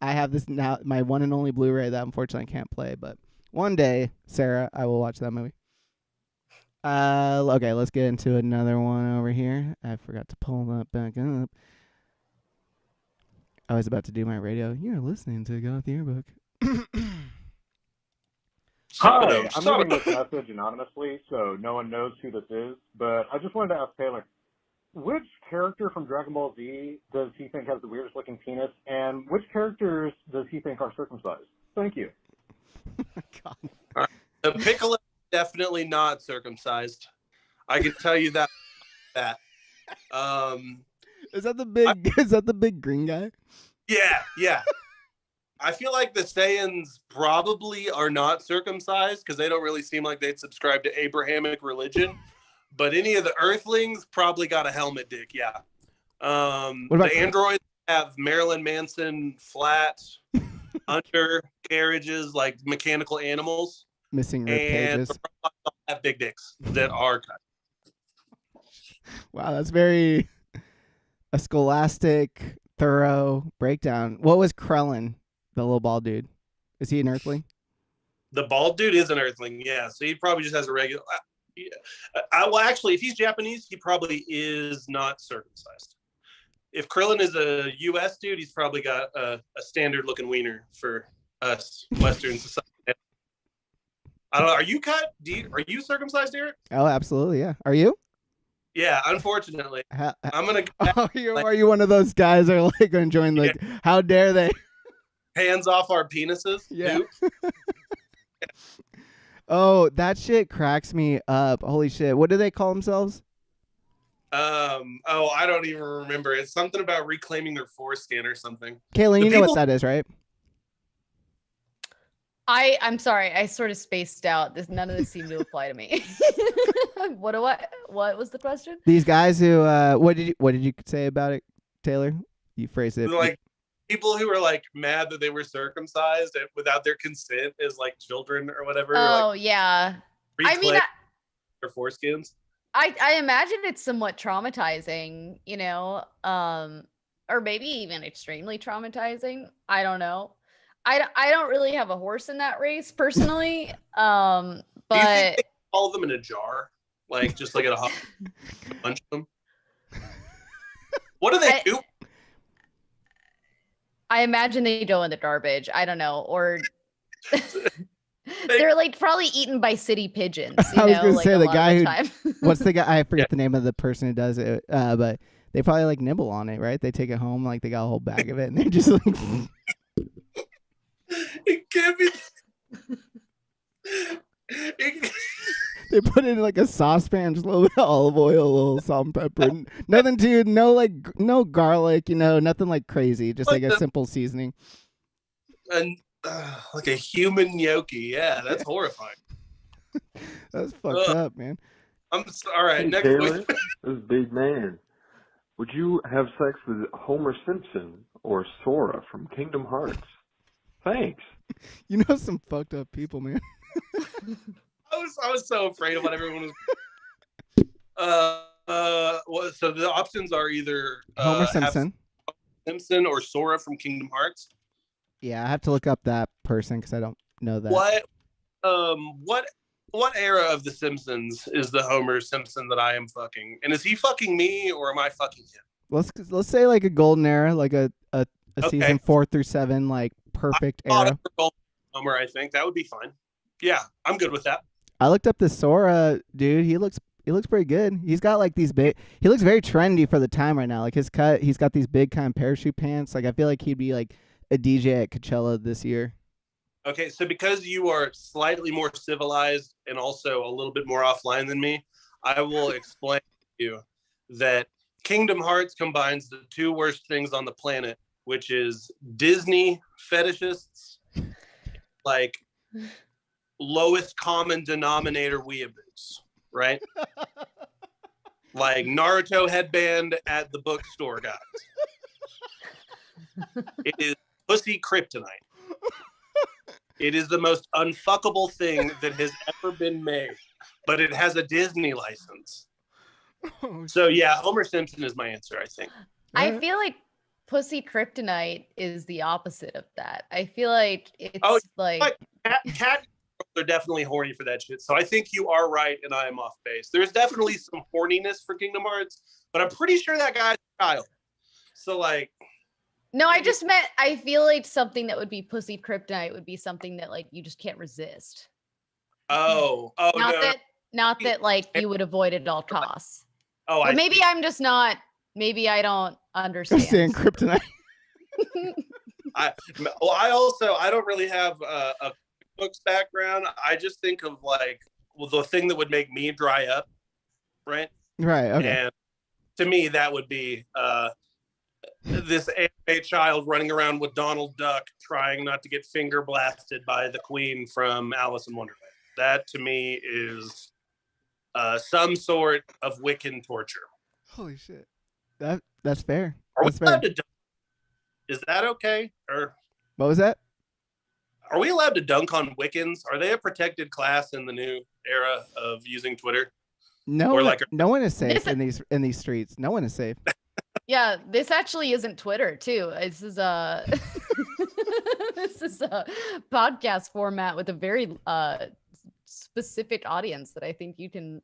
I have this now, my one and only Blu-ray that unfortunately I can't play, but one day, Sarah, I will watch that movie. Okay, let's get into another one over here. I forgot to pull that back up. I was about to do my radio. You're listening to Goth Yearbook. Hi, I'm leaving this message anonymously, so no one knows who this is, but I just wanted to ask Taylor, which character from Dragon Ball Z does he think has the weirdest looking penis, and which characters does he think are circumcised? Thank you. God. The Piccolo definitely not circumcised. I can tell you that. Is that the big green guy? Yeah. I feel like the Saiyans probably are not circumcised because they don't really seem like they'd subscribe to Abrahamic religion. But any of the Earthlings probably got a helmet dick. Yeah. The androids have Marilyn Manson flat undercarriages like mechanical animals. Missing rib cages. And the robots have big dicks that are cut. Wow, that's very a scholastic, thorough breakdown. What was Krellin, the little bald dude? Is he an Earthling? The bald dude is an Earthling, yeah. So he probably just has a regular. Well, actually, if he's Japanese, he probably is not circumcised. If Krillin is a U.S. dude, he's probably got a standard-looking wiener for us Western society. I don't know. Are you cut? Are you circumcised, Eric? Oh, absolutely, yeah. Are you? Yeah, unfortunately. I'm gonna. Are you one of those guys that are like going to join? Like, how dare they? Hands off our penises. Yeah. Oh, that shit cracks me up. Holy shit! What do they call themselves? I don't even remember. It's something about reclaiming their foreskin or something. Kaylin, you know what that is, right? I'm sorry, I sort of spaced out. None of this seemed to apply to me. What was the question? These guys who what did you say about it, Taylor? You phrased it like people who were like mad that they were circumcised without their consent as like children or whatever. Oh, like, yeah. I mean, their foreskins. I imagine it's somewhat traumatizing, or maybe even extremely traumatizing. I don't know. I don't really have a horse in that race personally. But do you think they all of them in a jar, like just like at a bunch of them? What do they do? I imagine they go in the garbage. I don't know, or they're like probably eaten by city pigeons. I was gonna say the guy who. What's the guy? I forget the name of the person who does it. But they probably like nibble on it, right? They take it home, like they got a whole bag of it, and they're just like. It can't be. They put it in like a saucepan, just a little bit of olive oil, a little salt and pepper. Nothing too, no garlic, nothing like crazy. Just like a simple seasoning. And like a human gnocchi. Yeah, that's horrifying. That's fucked up, man. All right. Hey, next Taylor, this is Big Man. Would you have sex with Homer Simpson or Sora from Kingdom Hearts? Thanks. You know some fucked up people, man. I was so afraid of what everyone was. So the options are either Homer Simpson or Sora from Kingdom Hearts. Yeah, I have to look up that person because I don't know that. What era of The Simpsons is the Homer Simpson that I am fucking? And is he fucking me or am I fucking him? Let's say like a golden era, like a season 4 through 7, like perfect era. Homer, I think that would be fine. Yeah, I'm good with that. I looked up the Sora dude. He looks pretty good. He's got like these big. He looks very trendy for the time right now. Like his cut, he's got these big kind of parachute pants. Like I feel like he'd be like a DJ at Coachella this year. Okay, so because you are slightly more civilized and also a little bit more offline than me, I will explain to you that Kingdom Hearts combines the two worst things on the planet, which is Disney fetishists, like lowest common denominator weeaboos, right? Like Naruto headband at the bookstore, guys. It is pussy kryptonite. It is the most unfuckable thing that has ever been made, but it has a Disney license. So yeah, Homer Simpson is my answer, I think. I feel like pussy kryptonite is the opposite of that. I feel like it's cat are definitely horny for that shit. So I think you are right and I am off base. There's definitely some horniness for Kingdom Hearts, but I'm pretty sure that guy's a child. So like no, I just meant I feel like something that would be pussy kryptonite would be something that like you just can't resist. Not that like you would avoid at all costs. Oh, or maybe I'm just not. Maybe I don't understand. Kryptonite. I don't really have a books background. I just think of like the thing that would make me dry up, right? Right. Okay. And to me, that would be this anime child running around with Donald Duck trying not to get finger blasted by the queen from Alice in Wonderland. That to me is some sort of Wiccan torture. Holy shit. That's fair. Are we That's fair. allowed to dunk? Is that okay? Or What was that? are we allowed to dunk on Wiccans? Are they a protected class in the new era of using Twitter? No, Or like no one is safe in these streets. No one is safe. Yeah, this actually isn't Twitter too. This is a this is a podcast format with a very specific audience that I think you can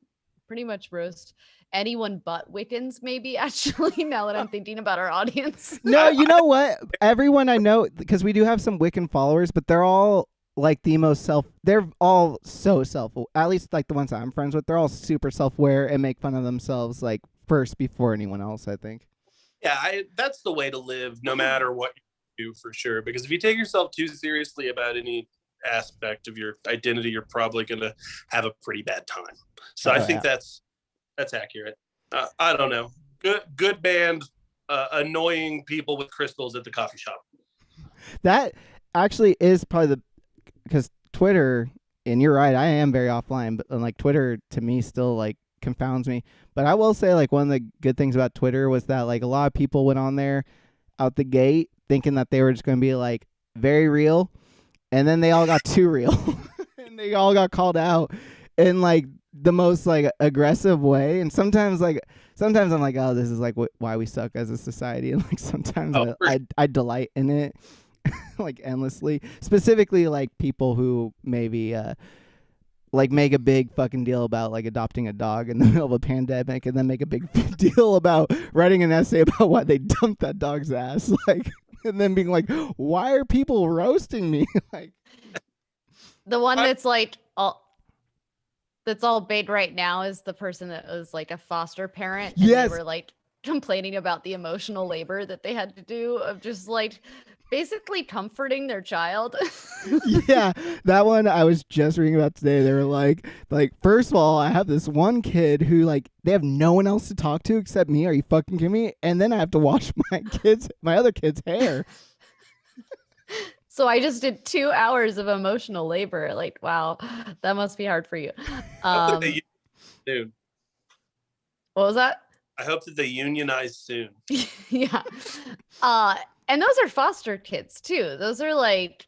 pretty much roast anyone but Wiccans, maybe, actually, now that I'm thinking about our audience. No, you know what? Everyone I know, because we do have some Wiccan followers, but they're all like they're all so at least like the ones I'm friends with, they're all super self-aware and make fun of themselves like first before anyone else, I think. Yeah, that's the way to live no matter what you do, for sure. Because if you take yourself too seriously about any aspect of your identity, you're probably going to have a pretty bad time. So I think that's accurate. I don't know. Good band, annoying people with crystals at the coffee shop. That actually is probably because Twitter, and you're right, I am very offline, but like Twitter to me still like confounds me. But I will say, like, one of the good things about Twitter was that like a lot of people went on there out the gate thinking that they were just going to be like very real, and then they all got too real and they all got called out in like the most like aggressive way. And sometimes I'm like, oh, this is like why we suck as a society. And like sometimes I delight in it like endlessly, specifically like people who maybe like make a big fucking deal about like adopting a dog in the middle of a pandemic, and then make a big deal about writing an essay about why they dumped that dog's ass, like, and then being like, why are people roasting me? Like, the one that's like all bait right now is the person that was like a foster parent, and yes, they were like complaining about the emotional labor that they had to do of just like basically comforting their child. Yeah, that one I was just reading about today. They were like, first of all, I have this one kid who like they have no one else to talk to except me. Are you fucking kidding me? And then I have to wash my other kid's hair. So I just did 2 hours of emotional labor. Like, wow, that must be hard for you. Dude, what was that? I hope that they unionize soon. Yeah. And those are foster kids too. Those are like,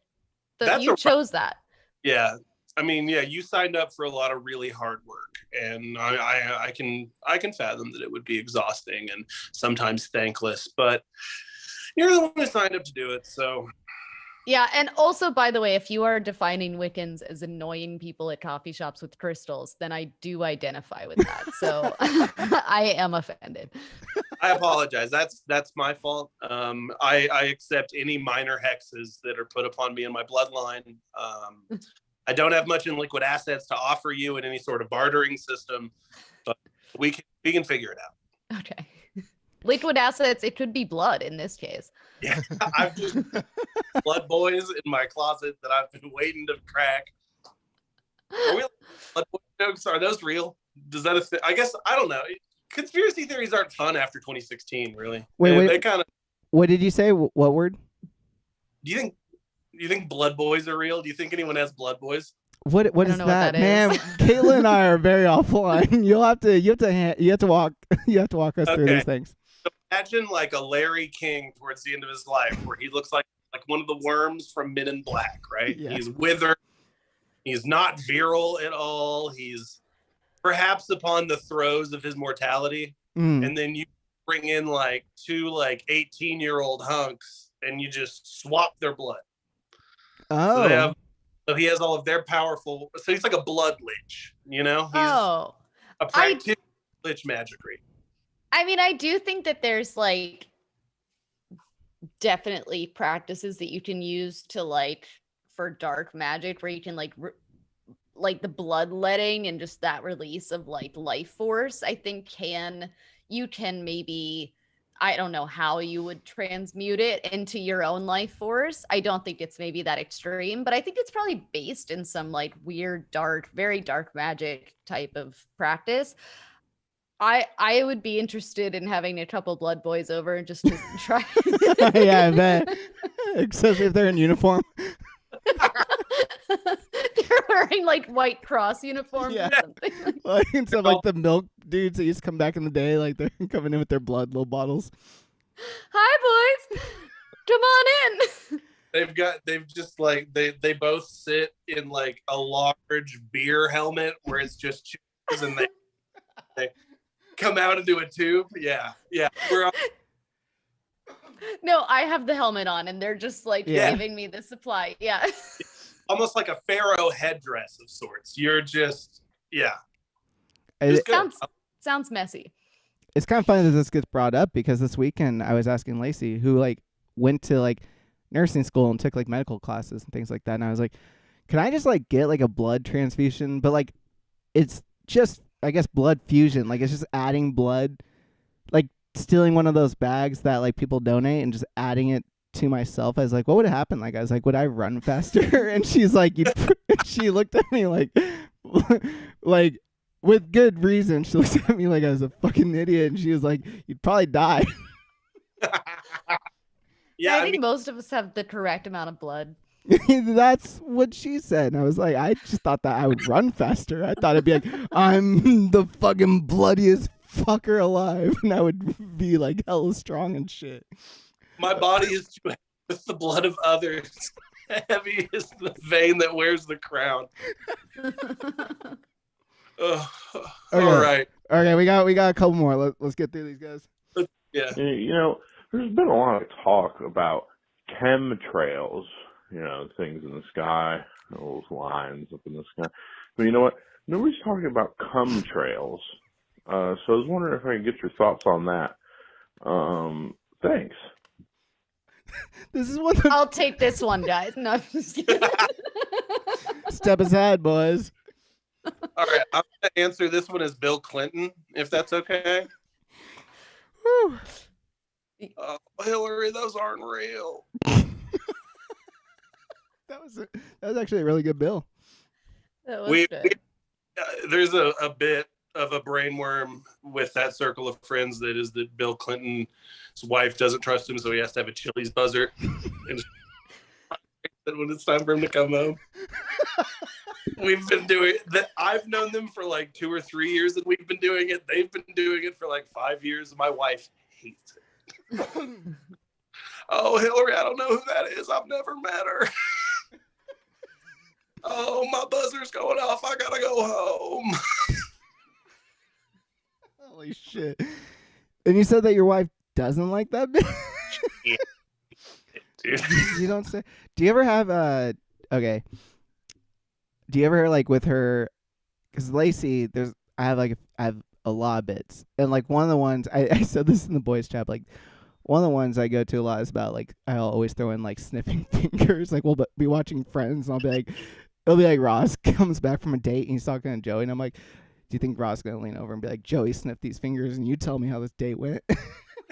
you chose that. Yeah. I mean, yeah, you signed up for a lot of really hard work, and I can fathom that it would be exhausting and sometimes thankless, but you're the one who signed up to do it. So yeah. And also, by the way, if you are defining Wiccans as annoying people at coffee shops with crystals, then I do identify with that. So I am offended. I apologize. That's my fault. I accept any minor hexes that are put upon me in my bloodline. I don't have much in liquid assets to offer you in any sort of bartering system, but we can figure it out. Okay. Liquid assets, it could be blood in this case. Yeah, I've just blood boys in my closet that I've been waiting to crack. Blood boy jokes, are those real? Does that I guess I don't know. Conspiracy theories aren't fun after 2016, really. Wait. They kind of. What did you say? What word? Do you think blood boys are real? Do you think anyone has blood boys? What is that? Man, Kayla and I are very offline. You have to walk us through these things. So imagine like a Larry King towards the end of his life, where he looks like one of the worms from Men in Black, right? Yeah. He's withered. He's not virile at all. He's perhaps upon the throes of his mortality. And then you bring in like two 18-year-old hunks and you just swap their blood. Oh. So he has all of their powerful, so he's like a blood lich, you know? He's a practitioner lich magicry. I mean, I do think that there's like definitely practices that you can use to like for dark magic where you can like the bloodletting and just that release of like life force. I think you can maybe I don't know how you would transmute it into your own life force. I don't think it's maybe that extreme, but I think it's probably based in some like weird, dark, very dark magic type of practice. I would be interested in having a couple blood boys over just to try. Yeah, I bet. Especially if they're in uniform. They're wearing like white cross uniforms Yeah. or something. Like instead of like the milk dudes that used to come back in the day, like they're coming in with their blood little bottles. Hi boys, come on in. They've just like they both sit in like a large beer helmet where it's just cheers and they come out into a tube. Yeah. We're No, I have the helmet on and they're just like giving me the supply. Yeah. almost like a pharaoh headdress of sorts. You're just It sounds messy. It's kind of funny that this gets brought up because this weekend I was asking Lacey, who like went to like nursing school and took like medical classes and things like that, and I was like, can I just like get like a blood transfusion? But like it's just, I guess, blood fusion. Like it's just adding blood, like stealing one of those bags that like people donate and just adding it to myself. I was like, what would happen? Like I was like, would I run faster? And she's like, she looked at me like like with good reason. She looked at me like I was a fucking idiot, and she was like, you'd probably die. Yeah, I think most of us have the correct amount of blood. That's what she said. And I was like, I just thought that I would run faster. I thought it'd be like, I'm the fucking bloodiest fucker alive, and I would be like hella strong and shit. My body is too heavy with the blood of others. Heavy is the vein that wears the crown. Okay. All right. Okay, we got a couple more. Let's get through these guys. Yeah. You know, there's been a lot of talk about chemtrails, you know, things in the sky, those lines up in the sky. But you know what? Nobody's talking about chemtrails. So I was wondering if I could get your thoughts on that. Thanks. This is one. I'll take this one, guys. No, I'm just kidding. Step aside, boys. All right. I'm going to answer this one as Bill Clinton, if that's okay. Whew. Hillary, those aren't real. That was actually a really good bill. That was good. There's a bit of a brainworm with that circle of friends that is that Bill Clinton's wife doesn't trust him, so he has to have a Chili's buzzer and when it's time for him to come home. We've been doing that. I've known them for like 2 or 3 years, and we've been doing it. They've been doing it for like 5 years. My wife hates it. Oh, Hillary, I don't know who that is. I've never met her. Oh, my buzzer's going off. I gotta go home. Holy shit. And you said that your wife doesn't like that bitch? Yeah. Dude. You don't say. Do you ever have okay. Do you ever like with her, because Lacey, I have a lot of bits, and like one of the ones I said this in the boys chat, like one of the ones I go to a lot is about like I'll always throw in like sniffing fingers. Like we'll be watching Friends, and I'll be like, it'll be like Ross comes back from a date and he's talking to Joey, and I'm like, do you think Ross is gonna lean over and be like, Joey, sniff these fingers and you tell me how this date went?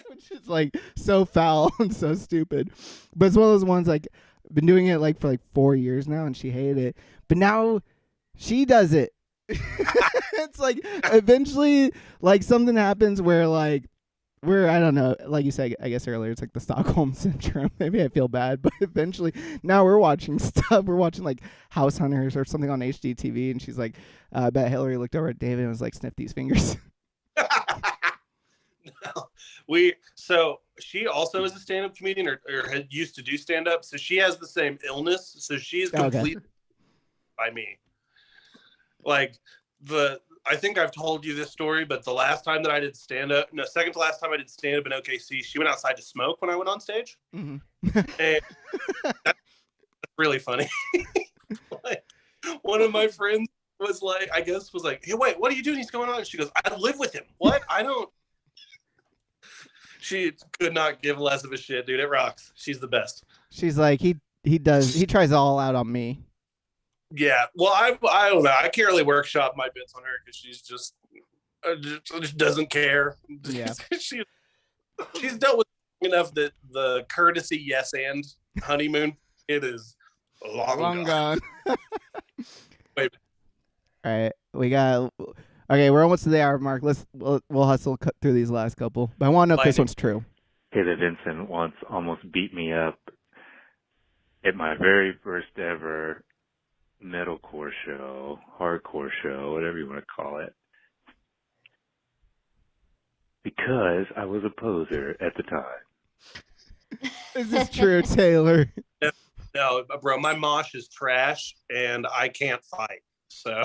Which is like so foul and so stupid. But it's one of those ones like I've been doing it like for like 4 years now, and she hated it. But now she does it. It's like eventually like something happens where I don't know, like you said, I guess earlier, it's like the Stockholm syndrome. Maybe I feel bad, but eventually now we're watching stuff. We're watching like House Hunters or something on HDTV, and she's like, I bet Hillary looked over at David and was like, sniff these fingers. No. So she also is a stand-up comedian or had used to do stand-up. So she has the same illness. So she's completely by me. Like I think I've told you this story, but the last time that I did second to last time I did stand-up in OKC, she went outside to smoke when I went on stage. Mm-hmm. And that's really funny. Like, one of my friends was like, hey, wait, what are you doing? He's going on. And she goes, I live with him. What? I don't. She could not give less of a shit, dude. It rocks. She's the best. She's like, he tries all out on me. Yeah. Well, I don't know. I can't really workshop my bits on her because she's just doesn't care. Yeah. she's dealt with enough that the courtesy yes and honeymoon, it is long gone. Wait. All right, we got. Okay, we're almost to the hour mark. We'll hustle cut through these last couple. But I want to know if this one's true. Taylor Vinson once almost beat me up at my very first ever metalcore show, hardcore show, whatever you want to call it, because I was a poser at the time. Is this true, Taylor? No, bro, my mosh is trash, and I can't fight, so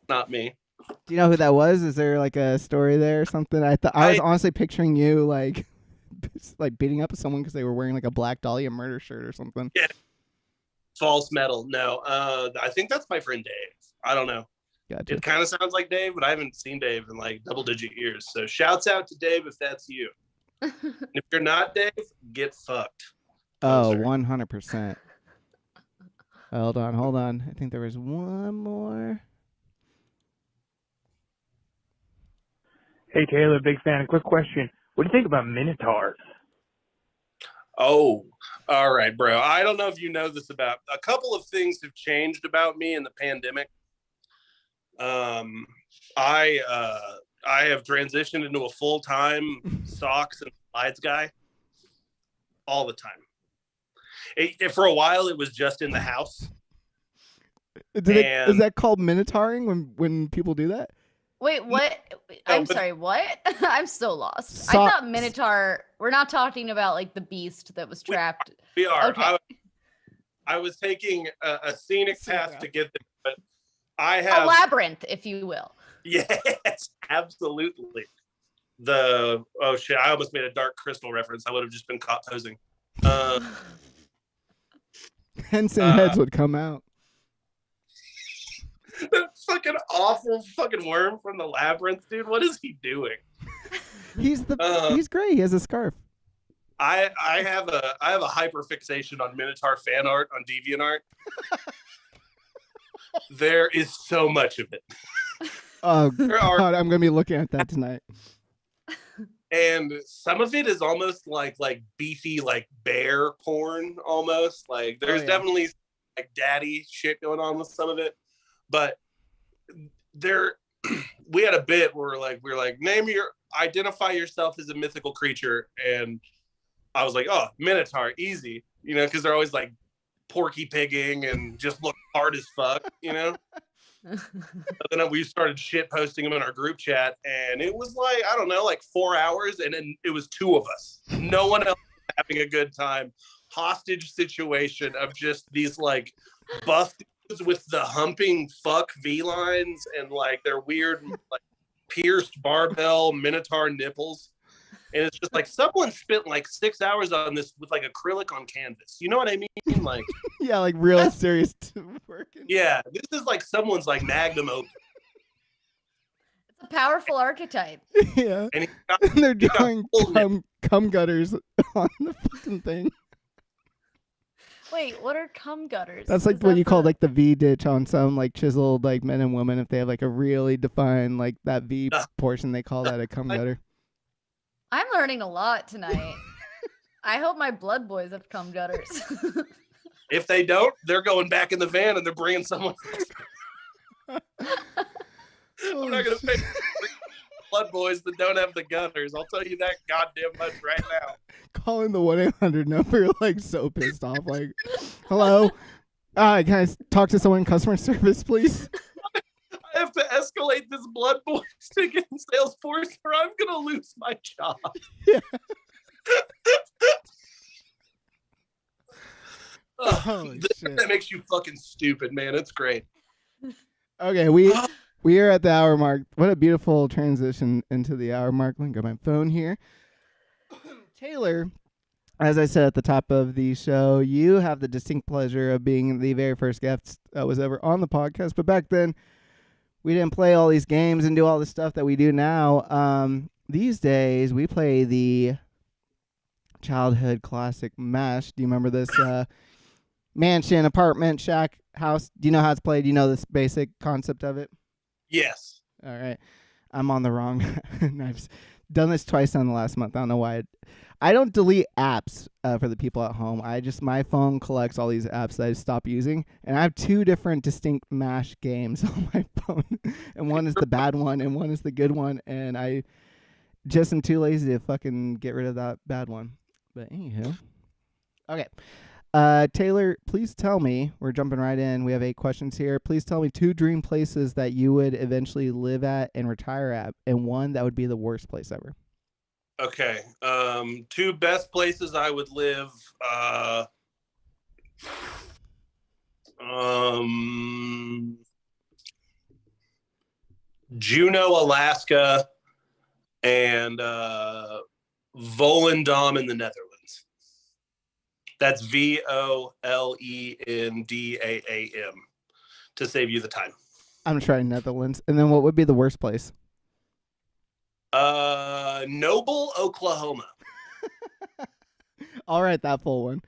not me. Do you know who that was? Is there like a story there or something? I was honestly picturing you like beating up someone because they were wearing like a Black Dahlia Murder shirt or something. Yeah. False metal. No, I think that's my friend Dave. I don't know. Gotcha. It kind of sounds like Dave, but I haven't seen Dave in like double-digit years. So shouts out to Dave if that's you. If you're not Dave, get fucked. Oh, 100%. Hold on. I think there was one more. Hey, Taylor, big fan. Quick question. What do you think about Minotaurs? Oh, all right, bro. I don't know if you know this about a couple of things have changed about me in the pandemic. I have transitioned into a full-time socks and slides guy all the time. For a while, it was just in the house. Is that called minotauring when people do that? Wait, what? I'm sorry, what? I'm so lost. I thought Minotaur, we're not talking about like the beast that was trapped. We are. Okay. I was taking a scenic path to get there, but I have a labyrinth, if you will. Yes, absolutely. Oh shit, I almost made a Dark Crystal reference. I would have just been caught posing. Henson heads would come out. That fucking awful fucking worm from the labyrinth, dude. What is he doing? He's great. He has a scarf. I have a hyper fixation on Minotaur fan art on DeviantArt. There is so much of it. Oh God, I'm gonna be looking at that tonight. And some of it is almost like beefy, like bear porn almost. Like there's definitely like daddy shit going on with some of it. But we had a bit where we were like, identify yourself as a mythical creature. And I was like, oh, Minotaur, easy, because they're always like porky pigging and just look hard as fuck, But then we started shit posting them in our group chat, and it was like, I don't know, like 4 hours, and then it was two of us. No one else was having a good time. Hostage situation of just these like buff dudes with the humping fuck V lines and like their weird like pierced barbell Minotaur nipples. And it's just like someone spent like 6 hours on this with like acrylic on canvas. You know what I mean? Like yeah, like real serious working. Yeah, this is like someone's like magnum opus. It's a powerful archetype. Yeah, and they're drawing cum gutters on the fucking thing. Wait, what are cum gutters? That's like what you call like the V ditch on some like chiseled like men and women. If they have like a really defined like that V portion, they call that a cum gutter. I'm learning a lot tonight. I hope my blood boys have cum gutters. If they don't, they're going back in the van and they're bringing someone else. I'm not going to pay blood boys that don't have the gutters. I'll tell you that goddamn much right now. Calling the 1-800 number, like so pissed off. Like, hello? Can I talk to someone in customer service, please? I have to escalate this blood boys ticket in Salesforce or I'm going to lose my job. Yeah. That makes you fucking stupid, man. It's great. Okay, we are at the hour mark. What a beautiful transition into the hour mark. Let me grab my phone here. Taylor, as I said at the top of the show, you have the distinct pleasure of being the very first guest that was ever on the podcast. But back then, we didn't play all these games and do all the stuff that we do now. These days, we play the childhood classic MASH. Do you remember this mansion, apartment, shack, house? Do you know how it's played? Do you know this basic concept of it? Yes. All right. I'm on the wrong knives. done this twice in the last month. I don't know why. I don't delete apps for the people at home. My phone collects all these apps that I stop using, and I have 2 different distinct MASH games on my phone, and one is the bad one, and one is the good one, and I just am too lazy to fucking get rid of that bad one. But anywho, okay. Taylor, please tell me. We're jumping right in. We have 8 questions here. Please tell me 2 dream places that you would eventually live at and retire at, and one that would be the worst place ever. Okay. 2 best places I would live. Juneau, Alaska, and Volendam in the Netherlands. That's Volendaam to save you the time. I'm trying Netherlands. And then what would be the worst place? Noble, Oklahoma. I'll write that full one.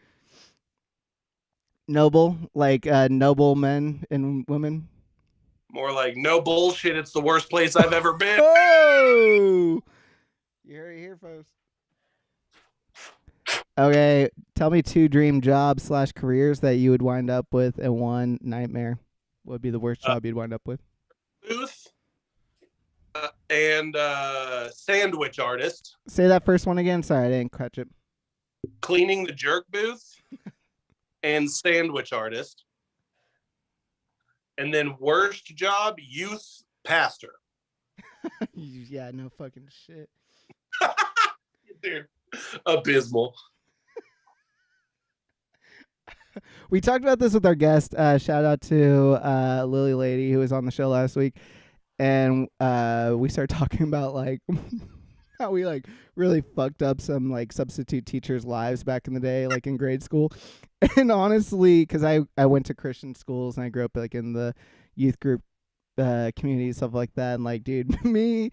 Noble, like noble men and women. More like no bullshit. It's the worst place I've ever been. Oh, you heard it here, folks. Okay, tell me 2 dream jobs / careers that you would wind up with, and one nightmare. What would be the worst job you'd wind up with? Booth and sandwich artist. Say that first one again. Sorry, I didn't catch it. Cleaning the jerk booth and sandwich artist. And then worst job, youth pastor. Yeah, no fucking shit. Dude, abysmal. We talked about this with our guest. Shout out to Lily Lady, who was on the show last week. And we started talking about like how we like really fucked up some like substitute teachers' lives back in the day, like in grade school. And honestly, because I went to Christian schools and I grew up like in the youth group community, stuff like that. And like, dude, me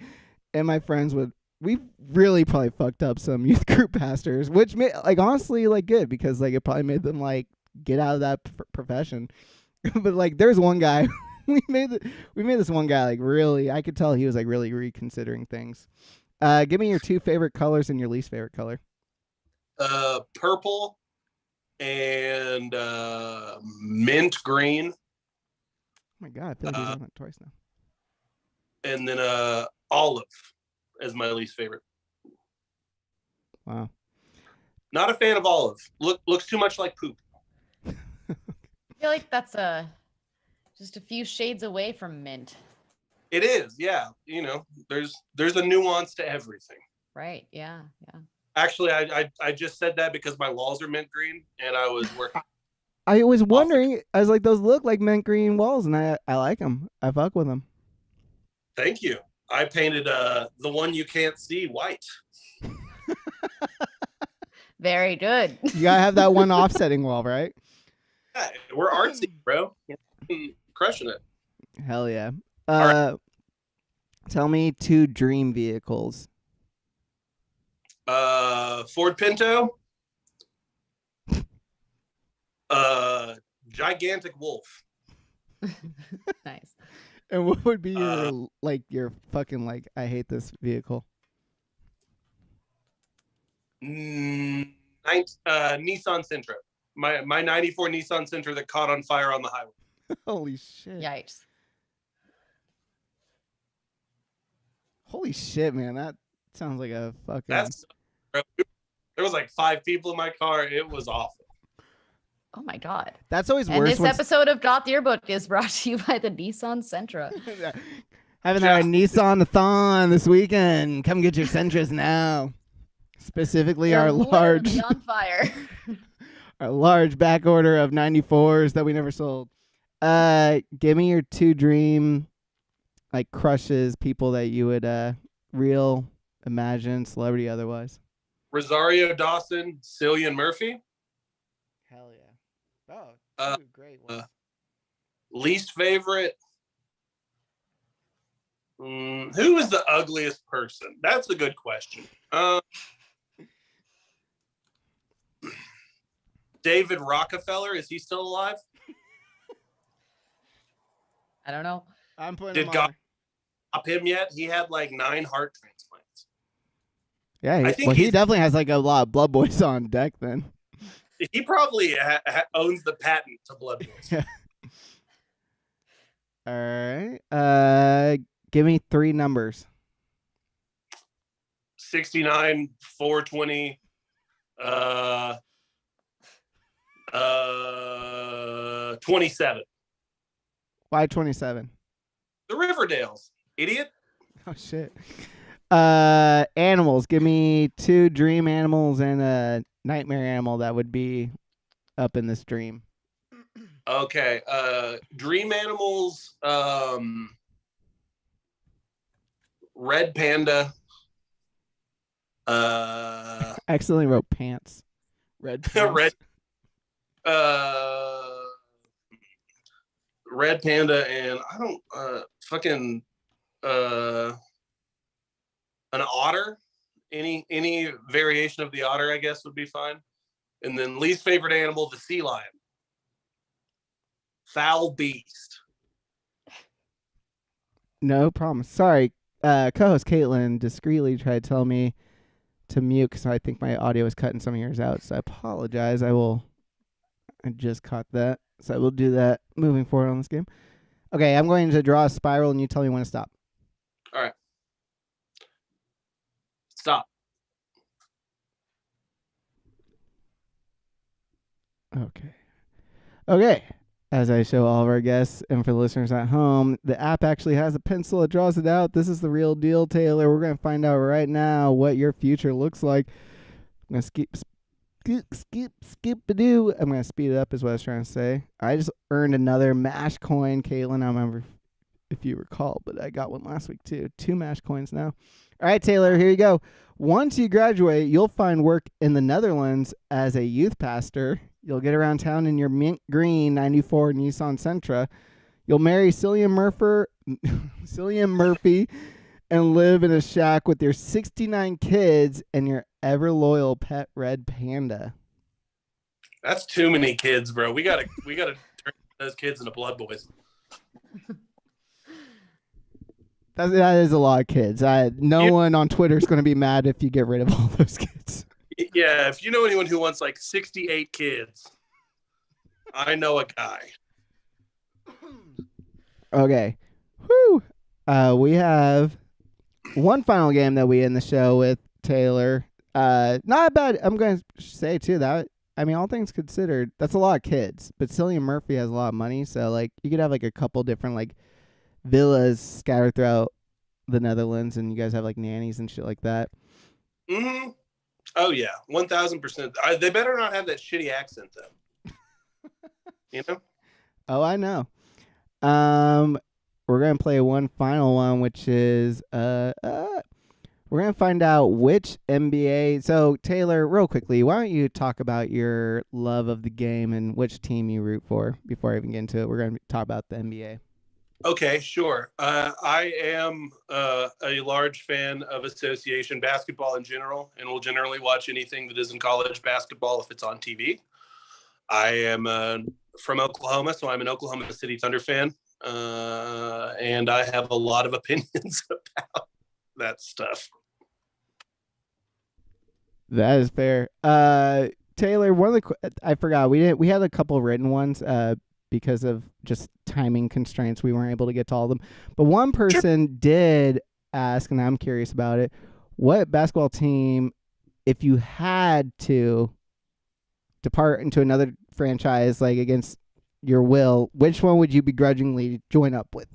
and my friends we really probably fucked up some youth group pastors, which made like honestly like good because like it probably made them like get out of that profession. But like, there's one guy. We made this one guy like really. I could tell he was like really reconsidering things. Give me your 2 favorite colors and your least favorite color. Purple and mint green. Oh my god, I feel like we've done that twice now. And then olive as my least favorite. Wow. Not a fan of olive. Looks too much like poop. I feel like that's just a few shades away from mint. It is, yeah. You know, there's a nuance to everything. Right. Yeah. Actually, I just said that because my walls are mint green, and I was working. I was wondering. I was like, those look like mint green walls, and I like them. I fuck with them. Thank you. I painted the one you can't see white. Very good. You gotta have that one offsetting wall, right? Yeah, we're artsy, bro. Crushing it. Hell yeah. Right. Tell me 2 dream vehicles. Ford Pinto. Gigantic Wolf. Nice. And what would be your fucking like I hate this vehicle? Nissan Sentra. My 94 Nissan Sentra that caught on fire on the highway. Holy shit. Yikes. Holy shit, man. That sounds like a fucking... There was like 5 people in my car. It was awful. Oh my god. That's always and worse. This episode of Goth Yearbook is brought to you by the Nissan Sentra. Having our Nissan-a-thon this weekend. Come get your Sentras now. Specifically They're our large... on fire. Our large back order of 94s that we never sold. Give me your 2 dream like crushes, people that you would real, imagine, celebrity otherwise. Rosario Dawson, Cillian Murphy. Hell yeah. Oh, 2 great ones. Least favorite. Who is the ugliest person? That's a good question. David Rockefeller, is he still alive? I don't know. I'm putting Did God stop him yet? He had like 9 heart transplants. Yeah, I think he definitely has like a lot of Blood Boys on deck then. he probably owns the patent to Blood Boys. Yeah. All right. Give me 3 numbers. 69, 420, 27. Why 27? The Riverdales, idiot. Oh shit. Animals. Give me 2 dream animals and a nightmare animal that would be up in this dream. Okay. Dream animals. Red panda. I accidentally wrote pants. Red pants. Red. Red panda, and I don't fucking an otter. Any variation of the otter, I guess, would be fine. And then least favorite animal, the sea lion. Foul beast. No problem. Sorry. Co-host Caitlin discreetly tried to tell me to mute because I think my audio is cutting some of yours out. So I apologize. I just caught that. So I will do that moving forward on this game. Okay, I'm going to draw a spiral and you tell me when to stop. All right. Stop. Okay. As I show all of our guests and for the listeners at home, the app actually has a pencil that draws it out. This is the real deal, Taylor. We're going to find out right now what your future looks like. I'm going to skip-a-doo. I'm going to speed it up is what I was trying to say. I just earned another MASH coin, Caitlin. I don't remember if you recall, but I got one last week too. 2 MASH coins now. All right, Taylor, here you go. Once you graduate, you'll find work in the Netherlands as a youth pastor. You'll get around town in your mint green 94 Nissan Sentra. You'll marry Cillian Murphy and live in a shack with your 69 kids and your ever loyal pet red panda. That's too many kids, bro. We gotta turn those kids into Blood Boys. That is a lot of kids. No one on Twitter is going to be mad if you get rid of all those kids. Yeah, if you know anyone who wants like 68 kids, I know a guy. Okay. Whew. We have one final game that we end the show with, Taylor. Not bad. I'm going to say, too, that, I mean, all things considered, that's a lot of kids. But Cillian Murphy has a lot of money, so, like, you could have, like, a couple different, like, villas scattered throughout the Netherlands, and you guys have, like, nannies and shit like that. Mm-hmm. Oh, yeah. 1,000%. They better not have that shitty accent, though. You know? Oh, I know. We're going to play one final one, which is we're going to find out which NBA. So, Taylor, real quickly, why don't you talk about your love of the game and which team you root for before I even get into it? We're going to talk about the NBA. Okay, sure. I am a large fan of association basketball in general, and will generally watch anything that isn't college basketball if it's on TV. I am from Oklahoma, so I'm an Oklahoma City Thunder fan, and I have a lot of opinions about that stuff. That is fair. Taylor, one of the I forgot we had a couple written ones because of just timing constraints. We weren't able to get to all of them. But one person did ask, and I'm curious about it, what basketball team, if you had to depart into another franchise, like against your will, which one would you begrudgingly join up with?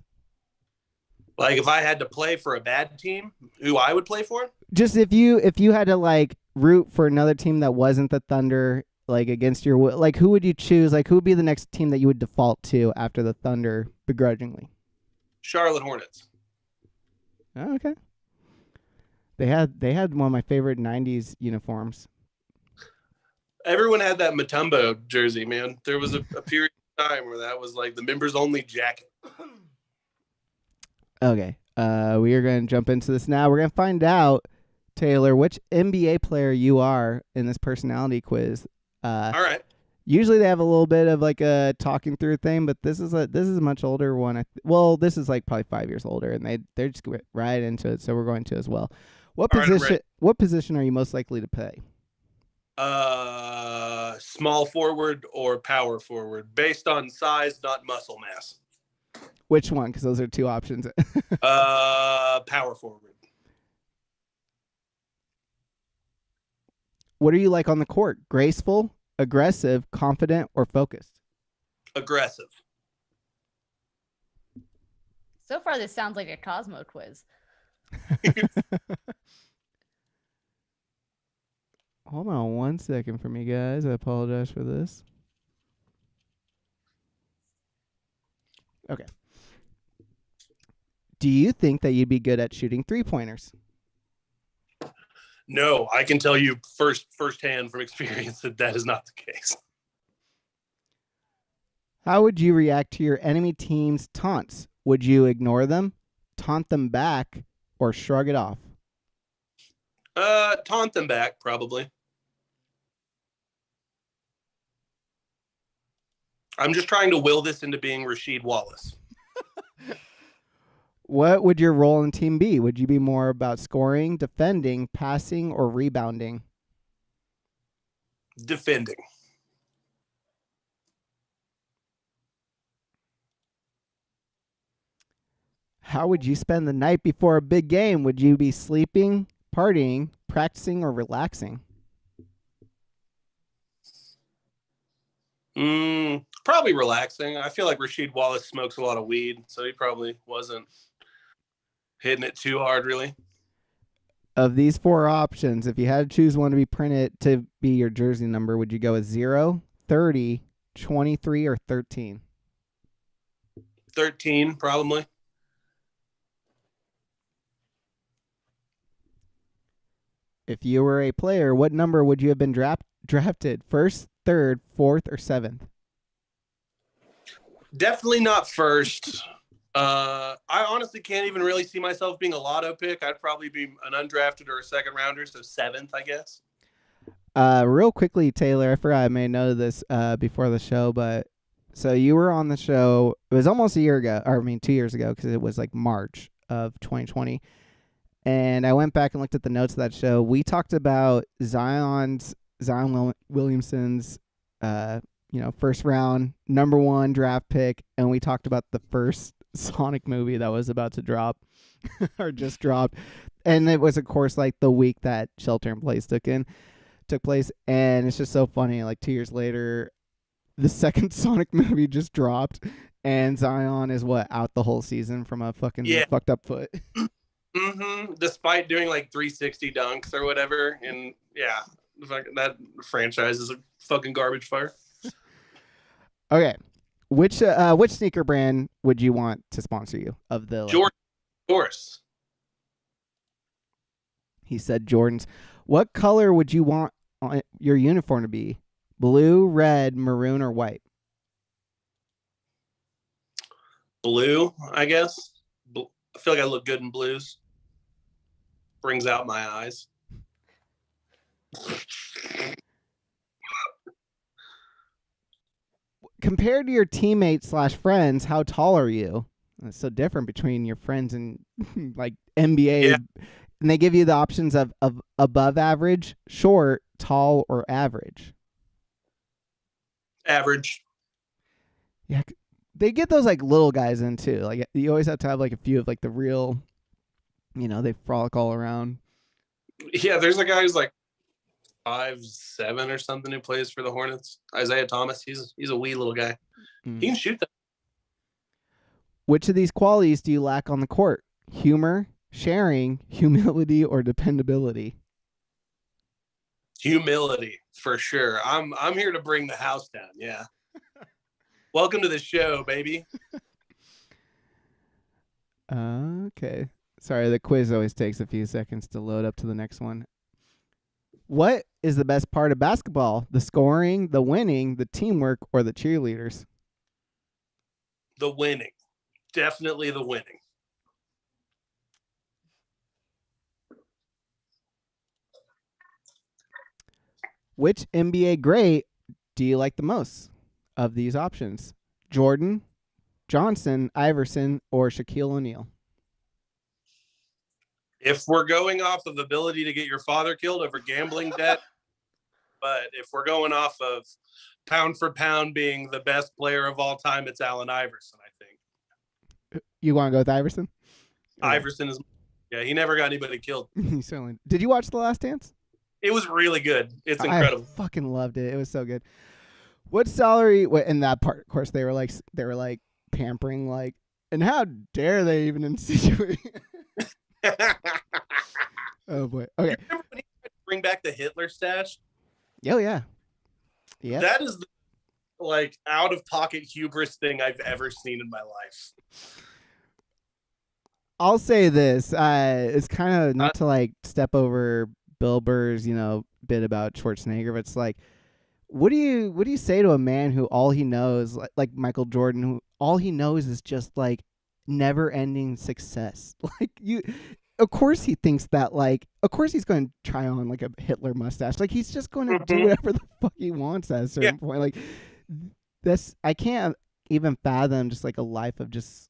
Like if I had to play for a bad team, who I would play for? Just if you had to like root for another team that wasn't the Thunder, like against your will, like who would you choose? Like who would be the next team that you would default to after the Thunder begrudgingly? Charlotte Hornets. Oh, okay. They had one of my favorite 90s uniforms. Everyone had that Mutombo jersey, man. There was a period of time where that was like the members only jacket. Okay. We are going to jump into this now. We're going to find out, Taylor, which NBA player you are in this personality quiz. All right. Usually they have a little bit of like a talking through thing, but this is a much older one. Well, this is like probably 5 years older, and they're just right into it. So we're going to as well. What All right, I'm position? What position are you most likely to play? Small forward or power forward, based on size, not muscle mass. Which one? Because those are two options. Power forward. What are you like on the court? Graceful, aggressive, confident, or focused? Aggressive. So far, this sounds like a Cosmo quiz. Hold on 1 second for me, guys. I apologize for this. Okay. Do you think that you'd be good at shooting three-pointers? No, I can tell you firsthand from experience that is not the case. How would you react to your enemy team's taunts? Would you ignore them, taunt them back, or shrug it off? Taunt them back, probably. I'm just trying to will this into being Rasheed Wallace. What would your role in team be? Would you be more about scoring, defending, passing, or rebounding? Defending. How would you spend the night before a big game? Would you be sleeping, partying, practicing, or relaxing? Probably relaxing. I feel like Rasheed Wallace smokes a lot of weed, so he probably wasn't hitting it too hard, really. Of these four options, if you had to choose one to be printed to be your jersey number, would you go with 0, 30, 23, or 13? 13, probably. If you were a player, what number would you have been drafted? First, third, fourth, or seventh? Definitely not first. I honestly can't even really see myself being a lotto pick. I'd probably be an undrafted or a second rounder, so seventh, I guess. Real quickly, Taylor, I forgot I may know this before the show, but so you were on the show. It was almost a year ago, or 2 years ago, because it was like March of 2020. And I went back and looked at the notes of that show. We talked about Zion Williamson's, first round number 1 draft pick, and we talked about the first Sonic movie that was about to drop or just dropped, and it was, of course, like the week that Shelter in Place took place, and it's just so funny. Like 2 years later, the second Sonic movie just dropped, and Zion is out the whole season from a fucking fucked up foot. Despite doing like 360 dunks or whatever, and that franchise is a fucking garbage fire. Okay, which sneaker brand would you want to sponsor you of the Jordan? Of course. He said Jordans. What color would you want your uniform to be? Blue, red, maroon, or white? Blue, I guess. I feel like I look good in blues. Brings out my eyes. Compared to your teammates / friends, how tall are you? It's so different between your friends and like NBA. Yeah. And they give you the options of above average, short, tall, or average. Average. Yeah, they get those like little guys in too. Like you always have to have like a few of like the real, they frolic all around. Yeah, there's a guy who's like 5'7" or something who plays for the Hornets. Isaiah Thomas. He's a wee little guy. He can shoot them. Which of these qualities do you lack on the court? Humor, sharing, humility, or dependability? Humility, for sure. I'm here to bring the house down. Yeah. Welcome to the show, baby. Okay. Sorry, the quiz always takes a few seconds to load up to the next one. What is the best part of basketball? The scoring, the winning, the teamwork, or the cheerleaders? The winning. Definitely the winning. Which NBA great do you like the most of these options? Jordan, Johnson, Iverson, or Shaquille O'Neal? If we're going off of ability to get your father killed over gambling debt, but if we're going off of pound for pound being the best player of all time, it's Allen Iverson, I think. You want to go with Iverson? Okay. Iverson is, yeah, he never got anybody killed. Certainly. Did you watch The Last Dance? It was really good. It's incredible. I fucking loved it. It was so good. What salary? In that part, of course, they were like pampering, like, and how dare they even insinuate? Oh boy. Okay. You remember when he tried to bring back the Hitler stash? Oh yeah. Yeah. That is the like out of pocket hubris thing I've ever seen in my life. I'll say this. It's kind of not to like step over Bill Burr's, bit about Schwarzenegger, but it's like, what do you say to a man who all he knows, like Michael Jordan, who all he knows is just like never ending success? Like of course he thinks that, like, of course he's going to try on like a Hitler mustache. Like he's just going to do whatever the fuck he wants at a certain point. Like I can't even fathom just like a life of just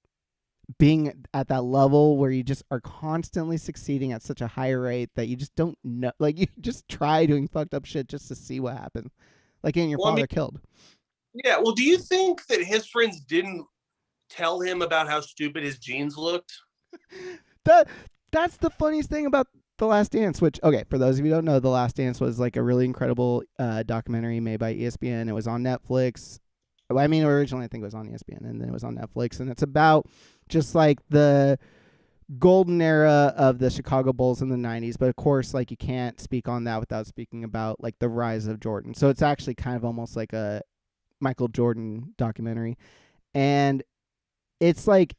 being at that level where you just are constantly succeeding at such a high rate that you just don't know, like you just try doing fucked up shit just to see what happens, like getting your father killed. Yeah. Well, do you think that his friends didn't tell him about how stupid his jeans looked? That's the funniest thing about The Last Dance, which, okay, for those of you who don't know, The Last Dance was like a really incredible documentary made by ESPN. It was on Netflix. I mean, originally I think it was on ESPN, and then it was on Netflix, and it's about just like the golden era of the Chicago Bulls in the 90s. But of course, like you can't speak on that without speaking about like the rise of Jordan. So it's actually kind of almost like a Michael Jordan documentary, and it's like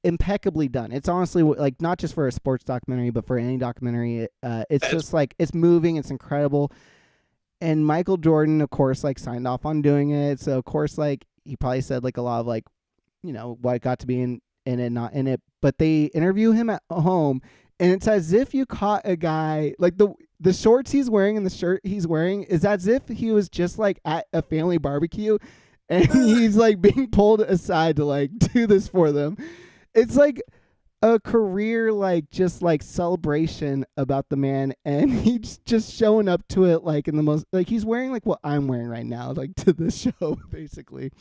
impeccably done. It's honestly like not just for a sports documentary, but for any documentary. It's just like it's moving. It's incredible. And Michael Jordan, of course, like signed off on doing it. So of course, like he probably said like a lot of like, what got to be in it, not in it. But they interview him at home, and it's as if you caught a guy like the shorts he's wearing and the shirt he's wearing is as if he was just like at a family barbecue, and he's like being pulled aside to like do this for them. It's like a career, like just like celebration about the man, and he's just showing up to it like in the most, like he's wearing like what I'm wearing right now, like to this show basically.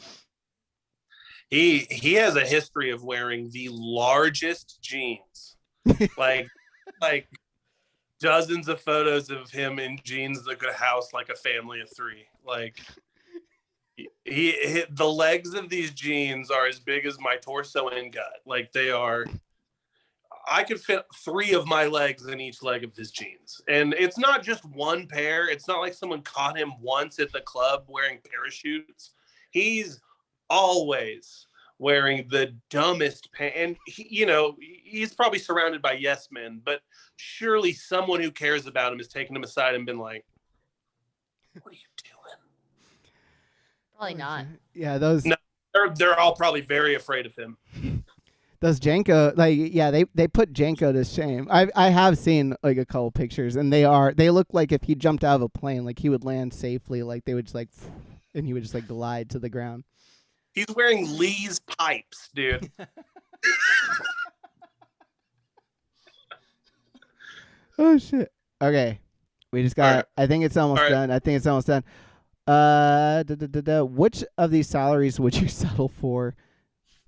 He has a history of wearing the largest jeans, like dozens of photos of him in jeans that could house like a family of three. Like the legs of these jeans are as big as my torso and gut. Like they are. I could fit 3 of my legs in each leg of his jeans. And it's not just one pair. It's not like someone caught him once at the club wearing parachutes. He's always wearing the dumbest pants. And, he's probably surrounded by yes men, but surely someone who cares about him has taken him aside and been like, what are you doing? Probably not. Yeah, those... No, they're all probably very afraid of him. Those Janko, like, yeah, they put Janko to shame. I have seen like a couple pictures, and they look like if he jumped out of a plane, like he would land safely, like they would just like, and he would just like glide to the ground. He's wearing Lee's pipes, dude. Oh shit. Okay, we just got. Right. I think it's almost done. I think it's almost done. Which of these salaries would you settle for?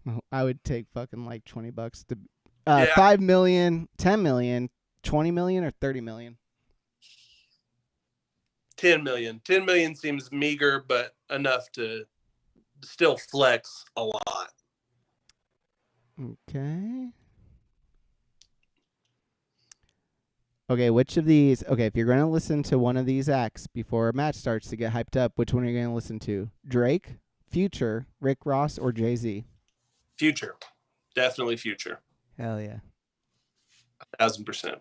Well, I would take fucking like $20 to 5 million, 10 million, 20 million, or 30 million. 10 million. 10 million seems meager, but enough to still flex a lot. Okay. Okay, which of these? Okay, if you're going to listen to one of these acts before a match starts to get hyped up, which one are you going to listen to? Drake, Future, Rick Ross, or Jay-Z? Future. Definitely Future. Hell yeah. 1,000%.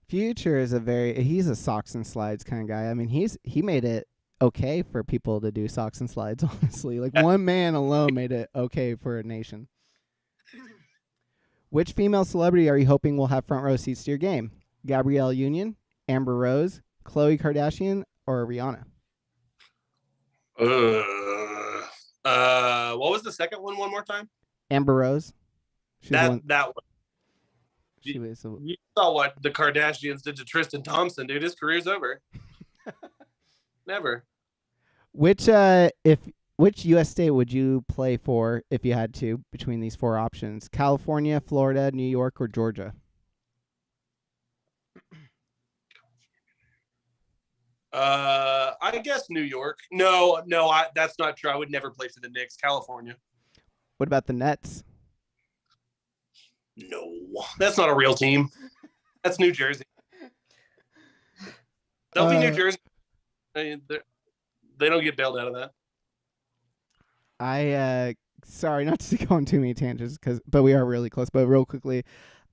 Future is he's a socks and slides kind of guy. I mean, he made it okay for people to do socks and slides, honestly. Like one man alone made it okay for a nation. Which female celebrity are you hoping will have front row seats to your game? Gabrielle Union, Amber Rose, Khloe Kardashian, or Rihanna? What was the second one more time? Amber Rose. That one. She was. You saw what the Kardashians did to Tristan Thompson, dude. His career's over. Never. Which U.S. state would you play for if you had to between these four options? California, Florida, New York, or Georgia? I guess New York. No, that's not true. I would never play for the Knicks. California. What about the Nets? No, that's not a real team. That's New Jersey. They'll be New Jersey. They don't get bailed out of that. Sorry not to go on too many tangents, but we are really close. But real quickly,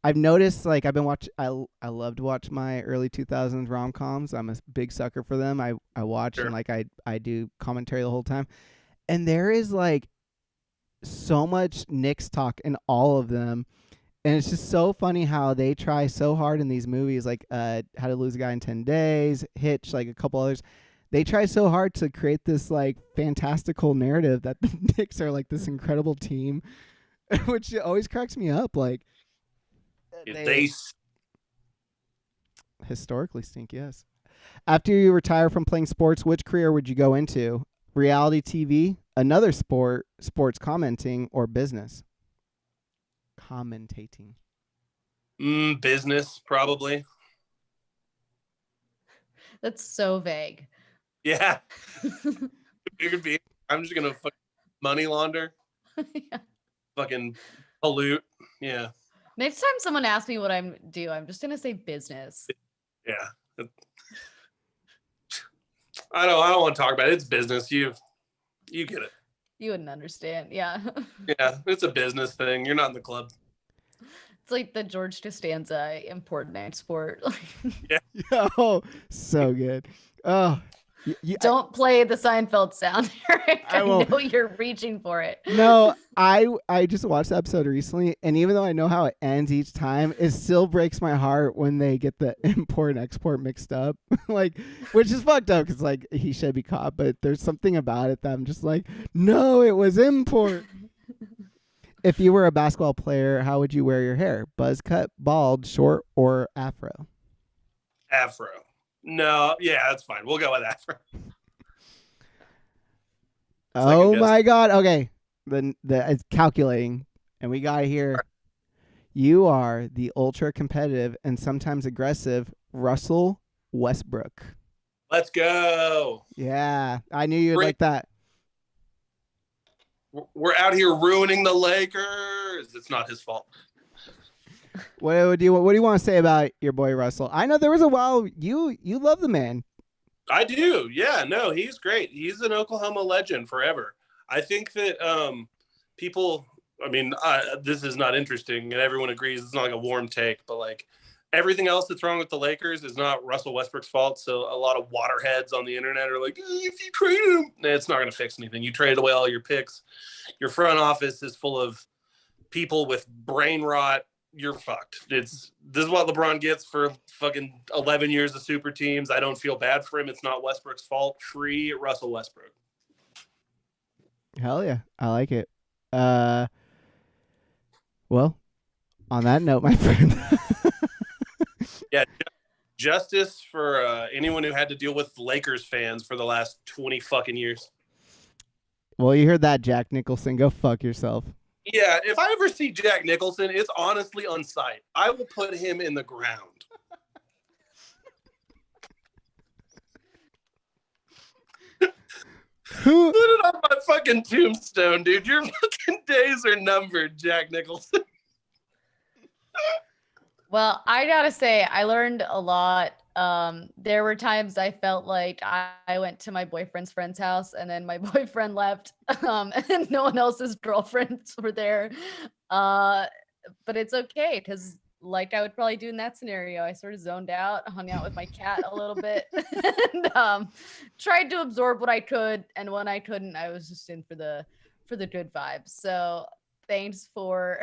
I've noticed I've been watching. I love to watch my early 2000s rom-coms. I'm a big sucker for them. I watch Sure. and I do commentary the whole time, and there is so much Knicks talk in all of them. And it's just so funny how they try so hard in these movies, like How to Lose a Guy in 10 Days, Hitch, a couple others. They try so hard to create this fantastical narrative that the Knicks are this incredible team, which always cracks me up. They historically stink, yes. After you retire from playing sports, which career would you go into? Reality TV, another sport, sports commenting, or business? Commentating. Business, probably. That's so vague. Yeah. It could be. I'm just gonna money launder. Yeah. Fucking pollute. Yeah. Next time someone asks me what I'm just gonna say business. Yeah. I don't want to talk about it. It's business. You get it. You wouldn't understand. Yeah. Yeah, it's a business thing. You're not in the club. It's like the George Costanza import and export. Yeah. Oh, so good. Oh, don't play the Seinfeld sound, Eric. I know you're reaching for it. No, I just watched the episode recently, and even though I know how it ends each time, it still breaks my heart when they get the import and export mixed up. Which is fucked up because he should be caught, but there's something about it that I'm just no, it was import. If you were a basketball player, how would you wear your hair? Buzz cut, bald, short, or afro? Afro. No, yeah, that's fine. We'll go with afro. Oh my God. Okay. It's calculating, and we got here. You are the ultra competitive and sometimes aggressive Russell Westbrook. Let's go. Yeah, I knew you'd like that. We're out here ruining the Lakers. It's not his fault. What do you want to say about your boy Russell? I know there was a while you love the man. I do. Yeah, no, he's great. He's an Oklahoma legend forever. I think that people, this is not interesting and everyone agrees it's not a warm take, but everything else that's wrong with the Lakers is not Russell Westbrook's fault. So a lot of waterheads on the internet are if you trade him, it's not going to fix anything. You traded away all your picks. Your front office is full of people with brain rot. You're fucked. This is what LeBron gets for fucking 11 years of super teams. I don't feel bad for him. It's not Westbrook's fault. Free Russell Westbrook. Hell yeah. I like it. Well, on that note, my friend. Yeah, justice for anyone who had to deal with Lakers fans for the last 20 fucking years. Well, you heard that, Jack Nicholson. Go fuck yourself. Yeah, if I ever see Jack Nicholson, it's honestly on sight. I will put him in the ground. Put it on my fucking tombstone, dude. Your fucking days are numbered, Jack Nicholson. Well, I gotta say, I learned a lot. There were times I felt like I went to my boyfriend's friend's house and then my boyfriend left, and no one else's girlfriends were there. But it's okay because, like I would probably do in that scenario, I sort of zoned out, hung out with my cat a little bit, and tried to absorb what I could. And when I couldn't, I was just in for the good vibes. So thanks for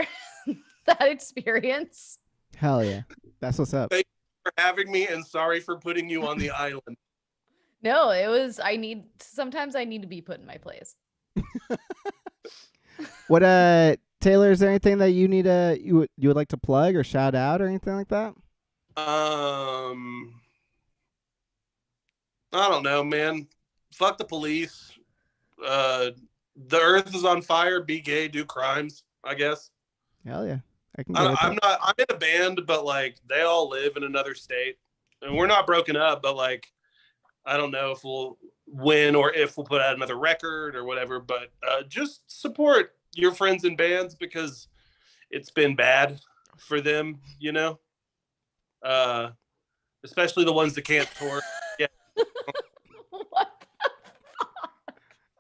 that experience. Hell yeah. That's what's up. Thank you for having me, and sorry for putting you on the island. No, it was, sometimes I need to be put in my place. What Taylor, is there anything that you need you would like to plug or shout out or anything like that? I don't know, man. Fuck the police. The earth is on fire. Be gay. Do crimes. I guess. Hell yeah, I can. I'm in a band, but like they all live in another state, and we're not broken up. But like, I don't know if we'll win or if we'll put out another record or whatever. But just support your friends in bands because it's been bad for them, you know. Especially the ones that can't tour. Yeah.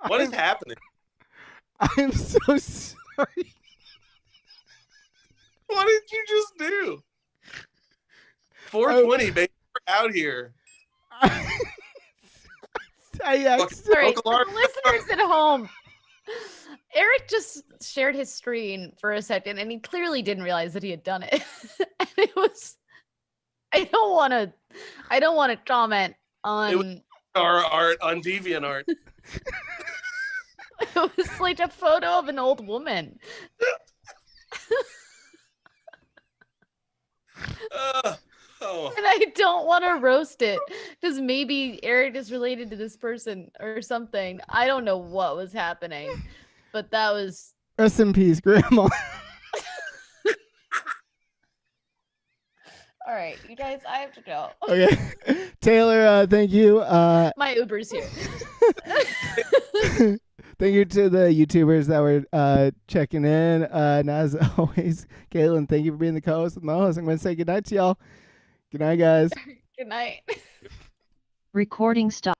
What is happening? I'm so sorry. What did you just do? 420, baby. We're out here. Sorry, listeners at home. Eric just shared his screen for a second, and he clearly didn't realize that he had done it. And it was. I don't want to comment on. It was our art on DeviantArt. It was like a photo of an old woman. And I don't want to roast it because maybe Eric is related to this person or something. I don't know what was happening, but that was. Rest in peace, Grandma. All right, you guys, I have to go. Okay. Taylor, thank you. My Uber's here. Thank you to the YouTubers that were checking in. And as always, Caitlin, thank you for being the co-host with my host. I'm going to say goodnight to y'all. Good night, guys. Good night. Recording stop.